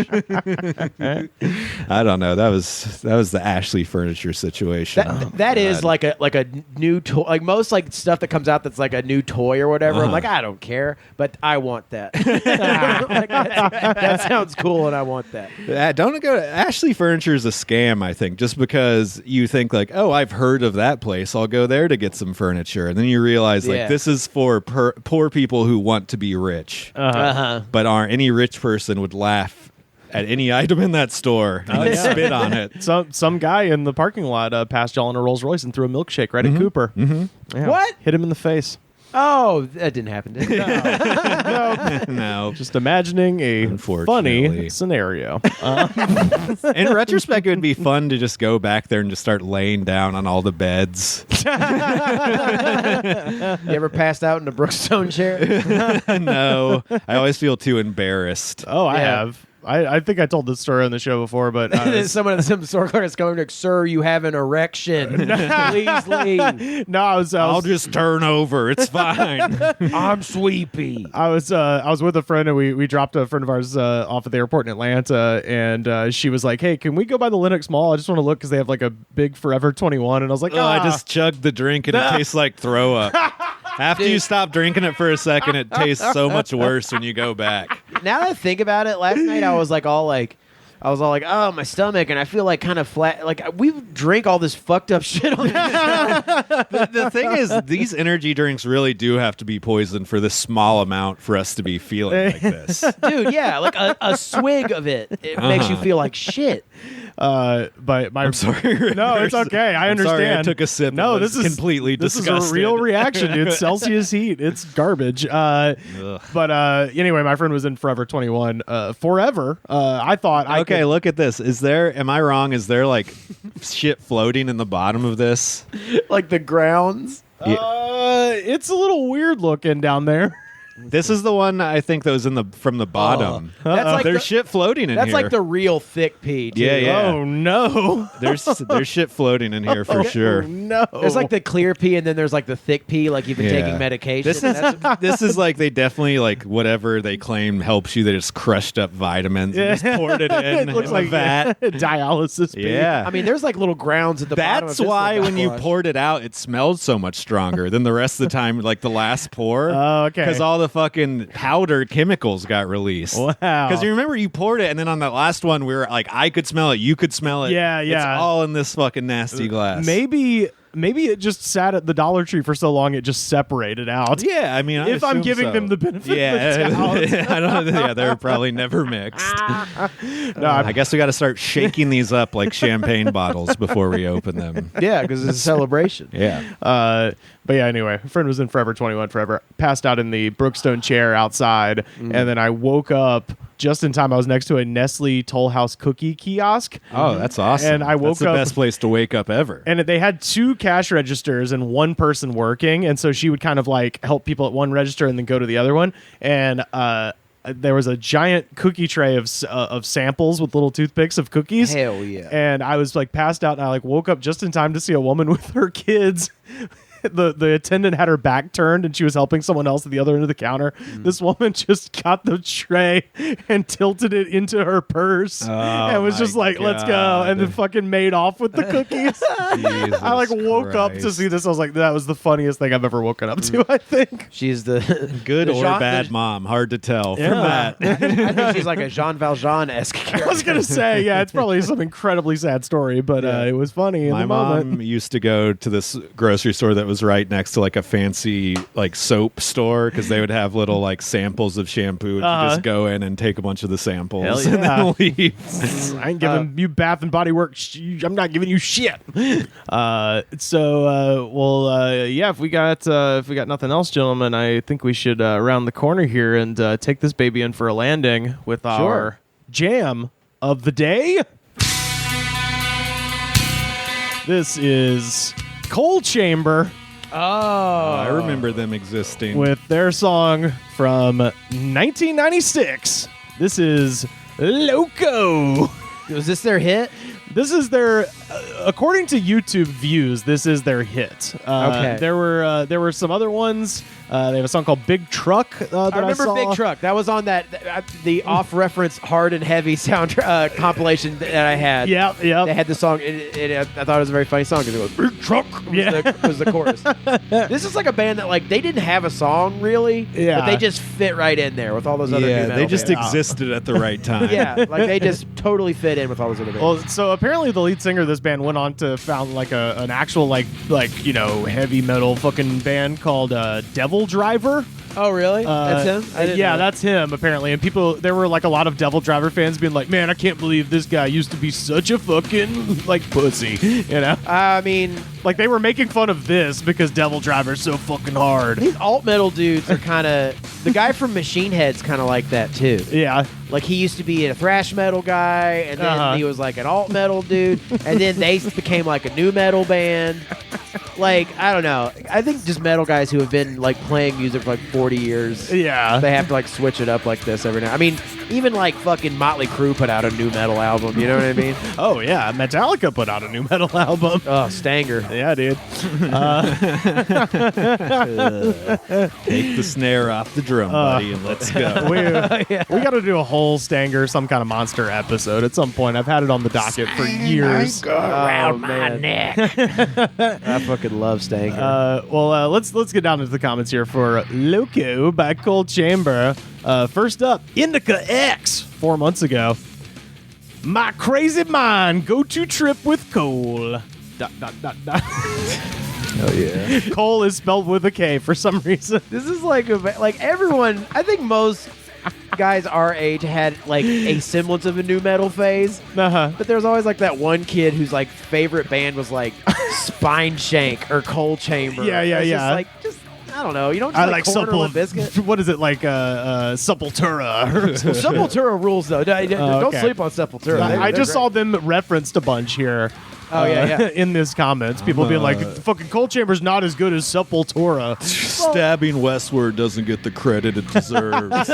C: I don't know. That was the Ashley Furniture situation.
D: That is is like a new toy. Like most like stuff that comes out that's like a new toy or whatever. I'm like, I don't care, but I want that. Like, that sounds cool, and I want that.
C: Don't go to Ashley Furniture is a scam, I think, just because you think like, oh, I've heard of that place. I'll go there to get some furniture. And then you realize like this is for poor people who want to be rich. But any rich person would laugh at any item in that store and spit on it.
B: Some guy in the parking lot passed y'all in a Rolls Royce and threw a milkshake right at Cooper. Yeah.
D: What?
B: Hit him in the face.
D: Oh, that didn't happen, did it?
C: No.
B: Just imagining a funny scenario.
C: In retrospect, it would be fun to just go back there and just start laying down on all the beds.
D: You ever passed out in a Brookstone chair?
C: No. I always feel too embarrassed.
B: Oh, I have. I think I told this story on the show before, but
D: someone at some store clerk is going like, "Sir, you have an erection. Please leave."
B: No,
C: I'll just turn over. It's fine.
D: I'm sleepy.
B: I was with a friend, and we dropped a friend of ours off at the airport in Atlanta, and she was like, "Hey, can we go by the Lenox Mall? I just want to look because they have like a big Forever 21." And I was like,
C: I just chugged the drink, and it tastes like throw up. After you stop drinking it for a second, it tastes so much worse when you go back.
D: Now that I think about it, last night I was all like, oh, my stomach, and I feel like kind of flat. Like we drink all this fucked up shit on this show.
C: The thing is, these energy drinks really do have to be poisoned for this small amount for us to be feeling like this.
D: Dude, yeah, like a swig of it makes you feel like shit.
B: But I'm
C: sorry.
B: No, it's okay. I understand.
C: Sorry, I took a sip.
B: No, this is
C: completely disgusting.
B: This is a real reaction, dude. Celsius heat. It's garbage. But anyway, my friend was in Forever 21. Forever. I thought.
C: Okay, look at this. Am I wrong? Is there like shit floating in the bottom of this?
D: Like the grounds?
B: It's a little weird looking down there.
C: This is the one I think that was from the bottom.
D: That's like
C: there's shit floating in here.
D: That's like the real thick pee, too.
C: Yeah.
B: Oh no.
C: There's shit floating in here for sure.
B: No.
D: There's like the clear pee, and then there's like the thick pee, like you've been taking medication.
C: This is like they definitely like whatever they claim helps you. They just crushed up vitamins and just poured it in.
B: It looks like
C: that
B: dialysis pee.
C: Yeah.
D: I mean, there's like little grounds at the bottom.
C: That's why when you poured it out, it smelled so much stronger than the rest of the time. Like the last pour.
B: Oh, okay.
C: Because all the fucking powder chemicals got released.
B: Wow.
C: Because you remember you poured it, and then on that last one, we were like, I could smell it, you could smell it.
B: Yeah.
C: It's all in this fucking nasty glass.
B: Maybe it just sat at the Dollar Tree for so long it just separated out.
C: Yeah, I mean,
B: if I'm giving them the benefit of the doubt.
C: I don't. Yeah, they're probably never mixed. I guess we got to start shaking these up like champagne bottles before we open them.
D: Yeah, because it's a celebration.
C: Yeah.
B: But yeah, anyway, a friend was in Forever 21 forever, passed out in the Brookstone chair outside, and then I woke up just in time. I was next to a Nestle Toll House cookie kiosk.
C: Oh, that's awesome.
B: And I woke
C: that's the
B: up,
C: best place to wake up ever.
B: And they had 2 cash registers and 1 person working, and so she would kind of like help people at one register and then go to the other one. And there was a giant cookie tray of samples with little toothpicks of cookies.
D: Hell yeah.
B: And I was like passed out, and I like woke up just in time to see a woman with her kids. The attendant had her back turned, and she was helping someone else at the other end of the counter. This woman just got the tray and tilted it into her purse and was just like, let's go, and then fucking made off with the cookies. I like woke up to see this. I was like, that was the funniest thing I've ever woken up to, I think.
D: She's the
C: good
D: the
C: or bad mom. Hard to tell from that.
D: I think she's like a Jean Valjean-esque character.
B: I was going to say, yeah, it's probably some incredibly sad story, but it was funny in
C: My
B: the moment.
C: mom used to go to this grocery store that was right next to like a fancy like soap store because they would have little like samples of shampoo, and you just go in and take a bunch of the samples
B: Hell
C: and
B: yeah.
C: then leave.
B: I ain't giving you Bath and Body Works. I'm not giving you shit. Yeah. If we got nothing else, gentlemen, I think we should round the corner here and take this baby in for a landing with our jam of the day. This is Coal Chamber.
D: Oh,
C: I remember them existing.
B: With their song from 1996. This is Loco.
D: Was this their hit?
B: This is their according to YouTube views, this is their hit.
D: Okay.
B: There were some other ones. They have a song called Big Truck that I
D: remember
B: saw.
D: Big Truck. That was on the off-reference Hard and Heavy sound compilation that I had.
B: Yep.
D: They had the song. I thought it was a very funny song because it goes Big Truck. Was the chorus. This is like a band that like they didn't have a song really.
B: Yeah.
D: But they just fit right in there with all those other.
C: Yeah,
D: new metal
C: they just
D: bands.
C: existed at the right time.
D: Yeah, like they just totally fit in with all those other bands.
B: Well, so apparently the lead singer of this band went on to found like an actual like heavy metal fucking band called Devil Driver.
D: Oh, really? That's him? I didn't know.
B: That's him, apparently. And there were like a lot of Devil Driver fans being like, man, I can't believe this guy used to be such a fucking like pussy, you know?
D: I mean,
B: like they were making fun of this because Devil Driver's so fucking hard.
D: these alt metal dudes are kind of. The guy from Machine Head's kind of like that too.
B: Yeah.
D: Like he used to be a thrash metal guy, and then he was like an alt metal dude, and then they became like a new metal band. Like, I don't know. I think just metal guys who have been like playing music for like 40 years.
B: Yeah.
D: They have to like switch it up like this every now. I mean, even like fucking Motley Crue put out a new metal album. You know what I mean?
B: Oh yeah, Metallica put out a new metal album.
D: Oh, Stanger.
B: Yeah, dude.
C: Take the snare off the drum, buddy, and let's go.
B: We got to do a whole Stanger, some kind of monster episode at some point. I've had it on the docket for years.
D: Around my neck. I fucking love Stanger.
B: Let's get down into the comments here for Loco by Cold Chamber. First up, Indica X, 4 months ago. My crazy mind go-to trip with Cole. ...
C: Oh yeah.
B: Cole is spelled with a K for some reason.
D: This is like everyone. I think most guys our age had like a semblance of a new metal phase,
B: Uh-huh.
D: but there's always like that one kid whose like favorite band was like Spine Shank or Cold Chamber.
B: Yeah,
D: It's
B: yeah.
D: just I don't know. You don't just
B: I like
D: Corn or Limp
B: Supple.
D: Bizkit?
B: What is it like? Sepultura.
D: Sepultura rules though. Don't
B: okay.
D: sleep on Sepultura.
B: I just
D: They're
B: saw them referenced a bunch here.
D: Oh, yeah.
B: In this comments, people being like, "Fucking Cold Chamber's not as good as Sepultura."
C: Stabbing westward doesn't get the credit it deserves.
B: This,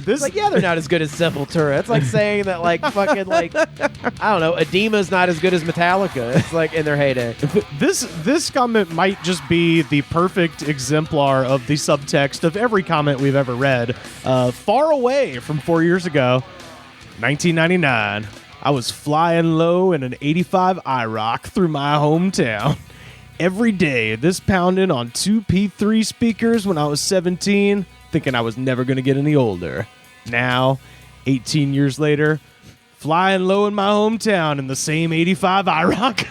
D: It's like, yeah, they're not as good as Sepultura. It's like saying that, like, fucking, like, I don't know, Edema's not as good as Metallica. It's like in their heyday.
B: this comment might just be the perfect exemplar of the subtext of every comment we've ever read. Far away from 4 years ago, 1999. I was flying low in an 85 IROC through my hometown. Every day, this pounding on 2 P3 speakers when I was 17, thinking I was never going to get any older. Now, 18 years later, flying low in my hometown in the same 85 IROC.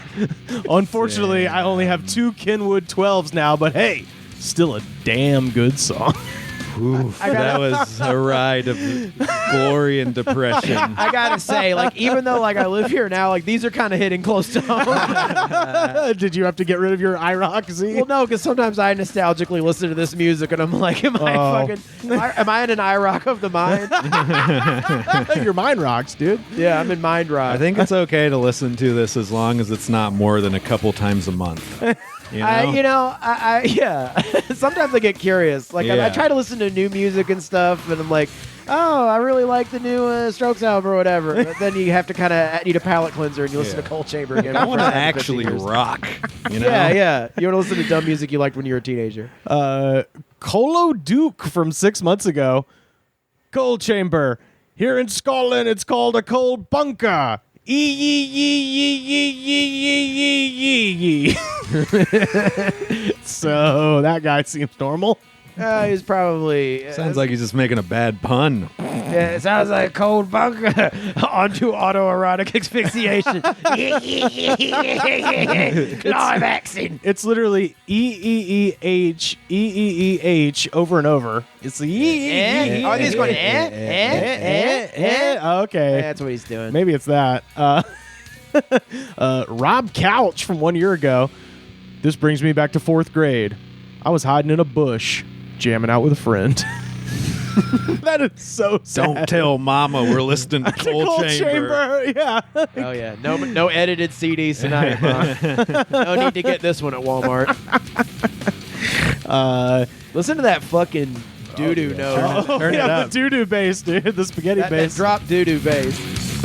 B: Unfortunately, I only have 2 Kenwood 12s now, but hey, still a damn good song.
C: Oof, that was a ride of glory and depression.
D: I gotta say, like, even though like I live here now, like these are kind of hitting close to home.
B: Did you have to get rid of your IROC, Z?
D: Well, no, because sometimes I nostalgically listen to this music and I'm like, am I in an IROC of the mind?
B: Your mind rocks, dude.
D: Yeah, I'm in mind rock.
C: I think it's okay to listen to this as long as it's not more than a couple times a month. You know?
D: Yeah. Sometimes I get curious. Like, I
C: Yeah.
D: try to listen to new music and stuff, and I'm like, oh, I really like the new Strokes album or whatever. But then you have to kind of need a palate cleanser, and you listen to Cold Chamber again.
C: I want to
D: for 15
C: actually
D: years.
C: rock. You know?
D: Yeah. You want to listen to dumb music you liked when you were a teenager.
B: Colo Duke from 6 months ago. Cold Chamber. Here in Scotland, it's called a cold bunker. So that guy seems normal.
D: He's probably
C: Sounds like he's just making a bad pun.
D: yeah, it sounds like a cold bunker onto autoerotic asphyxiation. Climaxing.
B: It's literally EEEH over and over. It's the
D: Eh? Oh, he's going
B: Okay,
D: That's what he's doing.
B: maybe it's that. Rob Couch from 1 year ago. This brings me back to 4th grade. I was hiding in a bush, jamming out with a friend. That is so sad.
C: Don't tell Mama we're listening to Cold
B: Chamber. Yeah.
D: Oh yeah, no edited CDs tonight. Mom. No need to get this one at Walmart. Listen to that fucking doo doo note.
C: Turn it up.
B: The doo-doo bass, dude. The spaghetti
D: That
B: bass.
D: drop doo doo bass.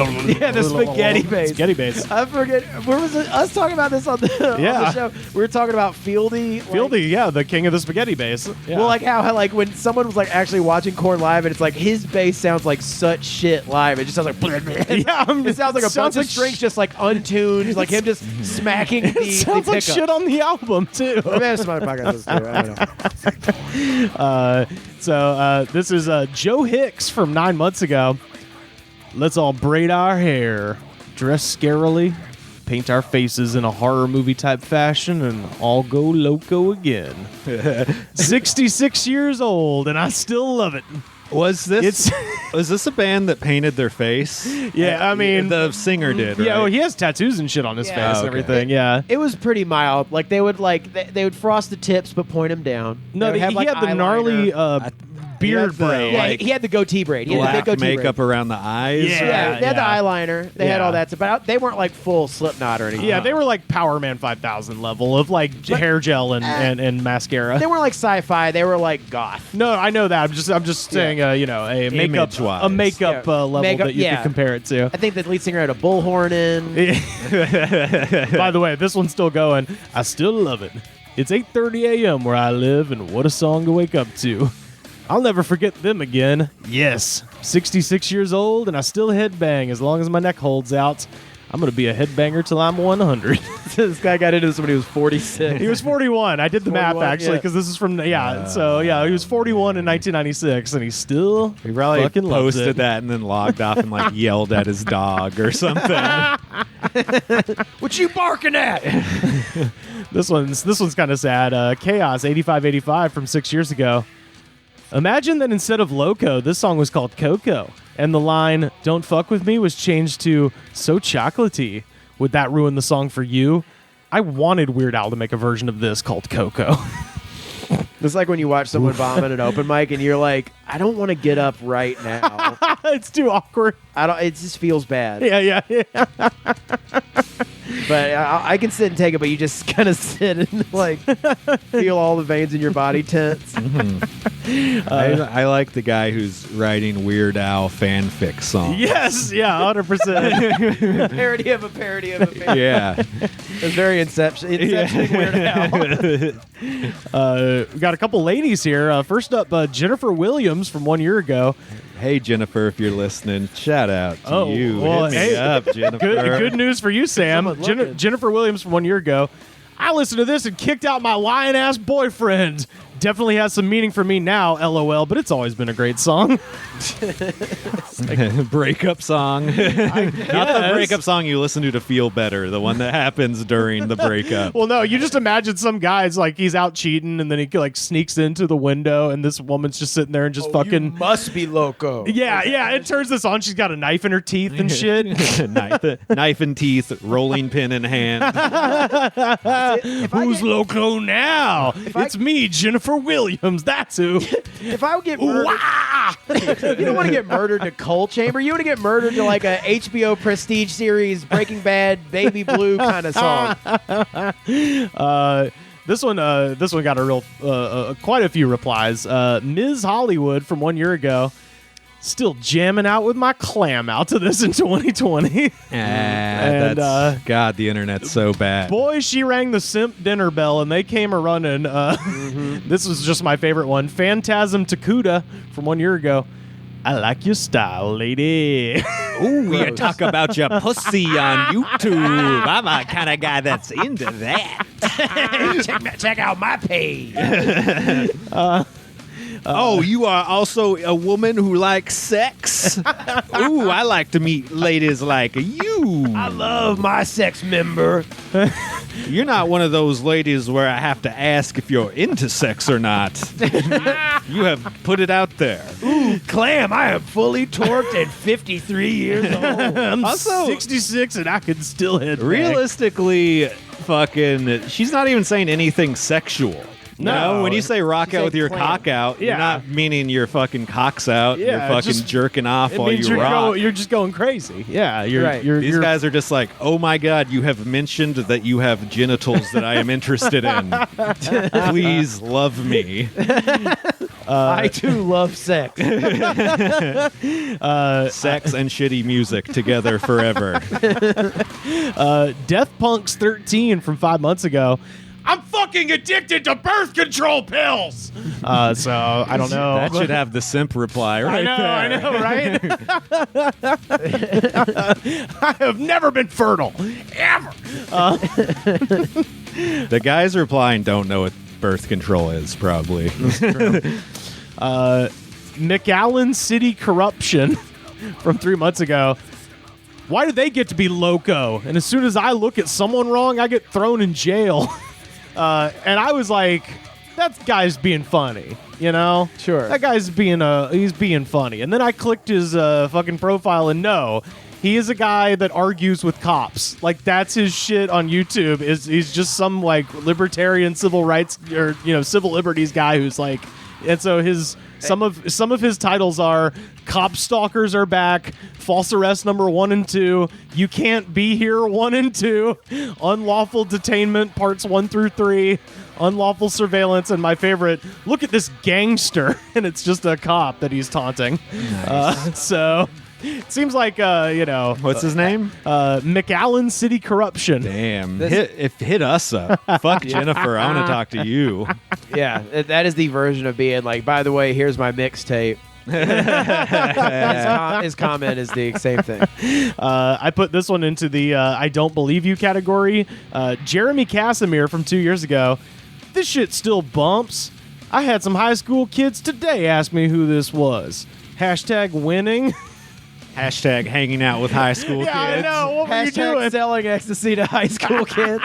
D: Yeah, the spaghetti bass.
B: Spaghetti bass.
D: I forget. Where was it? Us talking about this on the, on the show. We were talking about Fieldy.
B: Fieldy, yeah, the king of the spaghetti bass. Yeah.
D: Well, like how like when someone was like actually watching Korn live, and it's like his bass sounds like such shit live. It just sounds like it sounds like a bunch of strings just like untuned, like him just smacking the
B: sounds like
D: pickup.
B: shit on the album too.
D: Maybe that's my podcast. I don't know.
B: So this is Joe Hicks from 9 months ago. Let's all braid our hair, dress scarily, paint our faces in a horror movie type fashion, and all go loco again. 66 years old, and I still love it.
C: Was this a band that painted their face?
B: Yeah, I mean
C: the singer did. Right?
B: Yeah, well, he has tattoos and shit on his face and everything. Yeah,
D: it was pretty mild. Like they would frost the tips but point them down.
B: No, he had the gnarly beard braid.
D: Yeah, he had the goatee braid. He had the big
C: Black
D: goatee
C: makeup
D: braid.
C: around the eyes.
D: Yeah, they had the eyeliner. They had all that stuff, but they weren't like full Slipknot or anything.
B: Yeah, they were like Power Man 5000 level of like hair gel and mascara.
D: They weren't like sci-fi. They were like goth.
B: No, I know that. I'm just saying, a makeup level that you could compare it to.
D: I think the lead singer had a bullhorn in.
B: By the way, this one's still going. I still love it. It's 8:30 a.m. where I live, and what a song to wake up to. I'll never forget them again. Yes, 66 years old, and I still headbang as long as my neck holds out. I'm going to be a headbanger till I'm 100.
D: This guy got into this when he was 46.
B: He was 41. I did the math, actually, because this is from, he was 41 in 1996, and he still
C: He probably
B: fucking loves
C: posted
B: it.
C: that and then logged off and like yelled at his dog or something.
D: What you barking at?
B: This one's kind of sad. Chaos 8585 from 6 years ago. Imagine that instead of Loco, this song was called Coco, and the line "Don't fuck with me" was changed to "So chocolatey." Would that ruin the song for you? I wanted Weird Al to make a version of this called Coco.
D: It's like when you watch someone bomb at an open mic and you're like, I don't want to get up right now.
B: It's too awkward.
D: It just feels bad.
B: Yeah.
D: But I can sit and take it, but you just kind of sit and like feel all the veins in your body tense.
C: I like the guy who's writing Weird Al fanfic songs.
B: Yes, yeah, 100%.
D: Parody of a parody of a parody.
C: Yeah.
D: It's very Inception. Weird Al.
B: We got a couple ladies here. First up, Jennifer Williams from 1 year ago.
C: Hey, Jennifer, if you're listening, shout out to you.
B: Well,
C: Hit me
B: hey,
C: up, Jennifer.
B: Good news for you, Sam. Jennifer Williams from 1 year ago. I listened to this and kicked out my lying-ass boyfriend. Definitely has some meaning for me now, LOL, but it's always been a great song.
C: Breakup song. Not the breakup song you listen to feel better, the one that happens during the breakup.
B: Well, no, you just imagine some guy's like he's out cheating and then he like sneaks into the window and this woman's just sitting there and just fucking
D: You must be loco.
B: Yeah, it turns this on. She's got a knife in her teeth and shit.
C: Knife in teeth, rolling pin in hand.
B: Who's loco now? It's me, Jennifer Williams. That's who.
D: If I would get murdered, you don't want to get murdered to Coal Chamber. You want to get murdered to like a HBO Prestige series, Breaking Bad, Baby Blue kind of song.
B: This one got a real quite a few replies. Ms. Hollywood from 1 year ago. Still jamming out with my clam out to this in 2020.
C: God, the internet's so bad.
B: Boy, she rang the simp dinner bell and they came a running. This was just my favorite one. Phantasm Takuda from 1 year ago. I like your style, lady.
C: Ooh, you talk about your pussy on YouTube. I'm a kind of guy that's into that.
D: Check out my page.
C: Oh, you are also a woman who likes sex? Ooh, I like to meet ladies like you.
D: I love my sex member.
C: You're not one of those ladies where I have to ask if you're into sex or not. You have put it out there.
D: Ooh, clam, I am fully torqued and 53 years old.
B: I'm
C: Also-
B: 66 and I can still hit back.
C: Realistically, fucking, she's not even saying anything sexual. No, when you say rock out with your cock out, you're not meaning your fucking cock's out.
B: Yeah,
C: you're fucking
B: just-
C: jerking off
B: It
C: while
B: means
C: you rock.
B: you're just going crazy. Yeah,
C: These guys are just like, oh my God, you have mentioned that you have genitals that I am interested in. Please love me.
D: I too love sex.
C: Sex and shitty music together forever.
B: Death Punk's 13 from 5 months ago. I'm fucking addicted to birth control pills. So I don't know.
C: That should have the simp reply right there.
B: I know, right? I have never been fertile, ever.
C: The guys replying don't know what birth control is, probably.
B: McAllen City Corruption from 3 months ago. Why do they get to be loco? And as soon as I look at someone wrong, I get thrown in jail. And I was like, that guy's being funny, you know?
D: Sure.
B: That guy's he's being funny. And then I clicked his fucking profile, and no, he is a guy that argues with cops. Like, that's his shit on YouTube. He's just some, like, libertarian civil rights or, civil liberties guy who's like, and so some of his titles are Cop Stalkers Are Back, False Arrest Number 1 and 2, You Can't Be Here 1 and 2, Unlawful Detainment Parts 1 through 3, Unlawful Surveillance, and my favorite, Look at This Gangster, and it's just a cop that he's taunting.
C: Nice.
B: So it seems like,
C: What's his name?
B: McAllen City Corruption.
C: Damn. Hit us up. Fuck Jennifer. I want to talk to you.
D: Yeah, that is the version of being like, by the way, here's my mixtape. His comment is the same thing.
B: I put this one into the I don't believe you category. Jeremy Casimir from 2 years ago. This shit still bumps. I had some high school kids today ask me who this was. Hashtag winning.
C: Hashtag hanging out with high school
B: Yeah, I
C: kids.
B: know. What were you
D: Hashtag
B: doing?
D: selling ecstasy to high school kids.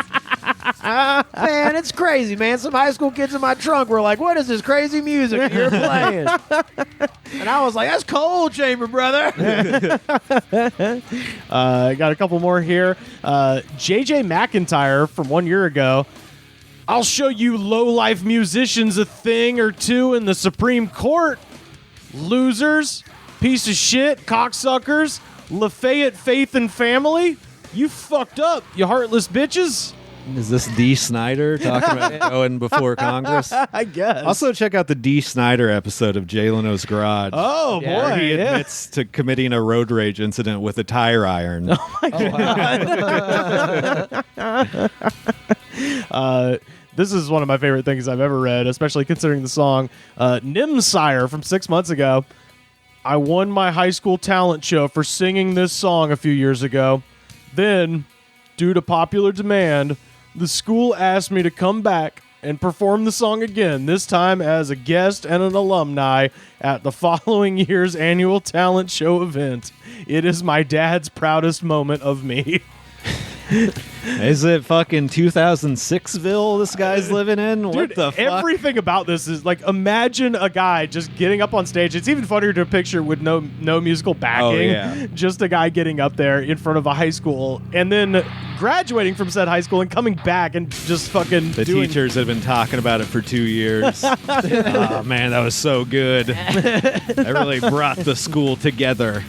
D: Man, it's crazy, man. Some high school kids in my trunk were like, what is this crazy music you're playing? And I was like, that's Cold Chamber, brother.
B: I got a couple more here. JJ McIntyre from 1 year ago. I'll show you low-life musicians a thing or two in the Supreme Court. Losers. Piece of shit. Cocksuckers. Lafayette Faith and Family. You fucked up, you heartless bitches.
C: Is this D. Snyder talking about going before Congress?
B: I guess.
C: Also, check out the D. Snyder episode of Jay Leno's Garage.
B: Oh,
D: Yeah.
B: boy.
C: Where he
B: yeah.
C: admits to committing a road rage incident with a tire iron.
B: This is one of my favorite things I've ever read, especially considering the song. Nimsire from 6 months ago. I won my high school talent show for singing this song a few years ago. Then, due to popular demand, the school asked me to come back and perform the song again, this time as a guest and an alumni at the following year's annual talent show event. It is my dad's proudest moment of me.
C: Is it fucking 2006ville this guy's living in? What
B: Dude,
C: the fuck?
B: everything about this is like, imagine a guy just getting up on stage. It's even funnier to picture with no musical backing.
C: Oh, yeah.
B: Just a guy getting up there in front of a high school and then graduating from said high school and coming back and just fucking
C: The
B: doing.
C: teachers have been talking about it for 2 years. Oh, man, that was so good. That really brought the school together.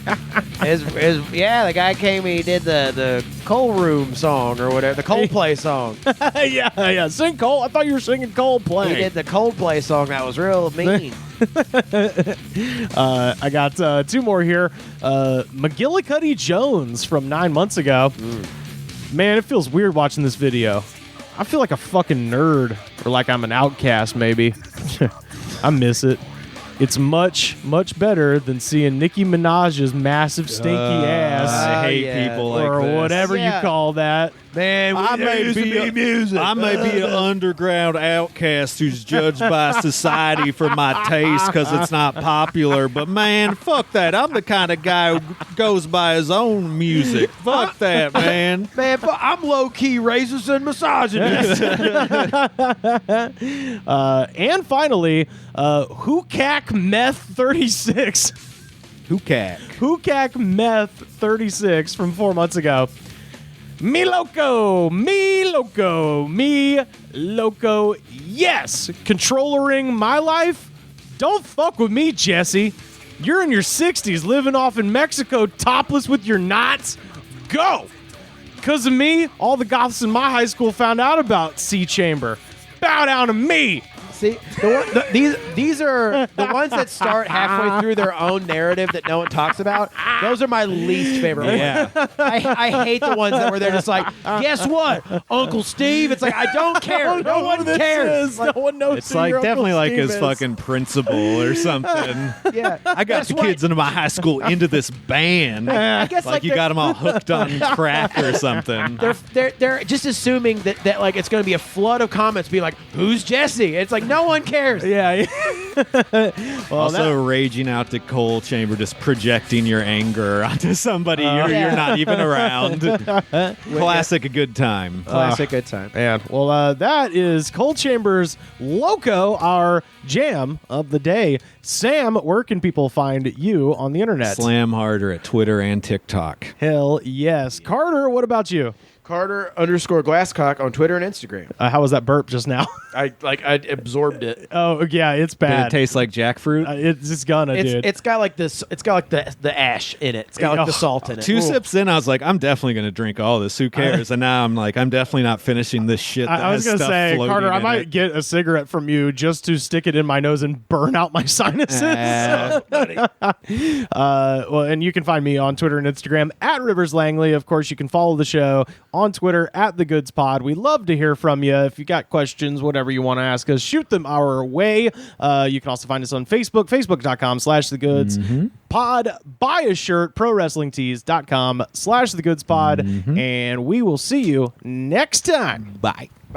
D: The guy came, he did the Cold Room song or whatever, the Coldplay song.
B: yeah. Sing Cole. I thought you were singing Coldplay.
D: He did the Coldplay song that was real mean.
B: I got two more here. McGillicuddy Jones from 9 months ago. Man, it feels weird watching this video. I feel like a fucking nerd, or like I'm an outcast, maybe. I miss it. It's much, much better than seeing Nicki Minaj's massive stinky ass.
C: I hate
D: yeah.
C: people like
B: or
C: this.
B: whatever
D: Yeah.
B: you call that.
D: Man,
C: I may be an underground outcast who's judged by society for my taste because it's not popular. But man, fuck that. I'm the kind of guy who goes by his own music. Fuck that, man.
D: Man, I'm low-key racist and misogynist.
B: And finally, Hookak Meth 36. Hookak Meth 36 from 4 months ago. Me loco, yes, controllering my life? Don't fuck with me, Jesse. You're in your 60s living off in Mexico topless with your knots? Go! Because of me, all the goths in my high school found out about C Chamber. Bow down to me!
D: See, these are the ones that start halfway through their own narrative that no one talks about. Those are my least favorite ones. I hate the ones that where they're just like, guess what, Uncle Steve? It's like, I don't care. No one cares.
B: No one knows.
C: It's
B: who
C: like
B: your
C: definitely
B: Uncle
C: like
B: Steve
C: his
B: is.
C: fucking principal or something.
D: Yeah,
C: I got the kids into my high school into this band.
D: I guess
C: like you got them all hooked on crack or something.
D: They're just assuming that like it's going to be a flood of comments being like, who's Jesse? It's like no one cares.
B: Yeah.
C: Also raging out to Coal Chamber, just projecting your anger onto somebody you're not even around. Classic a good time.
D: Classic good time.
B: Man, well, that is Cold Chamber's Loco, our jam of the day. Sam, where can people find you on the internet?
C: Slam harder at Twitter and TikTok.
B: Hell yes. Carter, what about you?
D: Carter_Glasscock on Twitter and Instagram.
B: How was that burp just now?
D: I absorbed it.
B: Oh, yeah, it's
C: Did
B: bad.
C: it taste like jackfruit?
B: It's gonna, dude.
D: It's got like this. It's got like the ash in it. It's got like the salt in it.
C: Two sips in, I was like, I'm definitely going to drink all this. Who cares? And now I'm like, I'm definitely not finishing this shit. That
B: I was
C: has
B: gonna
C: stuff
B: say,
C: floating
B: Carter, I
C: in
B: might
C: it.
B: get a cigarette from you just to stick it in my nose and burn out my sinuses. Well, and you can find me on Twitter and Instagram at Rivers Langley. Of course, you can follow the show on Twitter at The Goods Pod. We love to hear from you. If you got questions, whatever you want to ask us, shoot them our way. You can also find us on Facebook, facebook.com/The Goods Pod. Buy a shirt, prowrestlingtees.com/The Goods Pod. And we will see you next time.
C: Bye.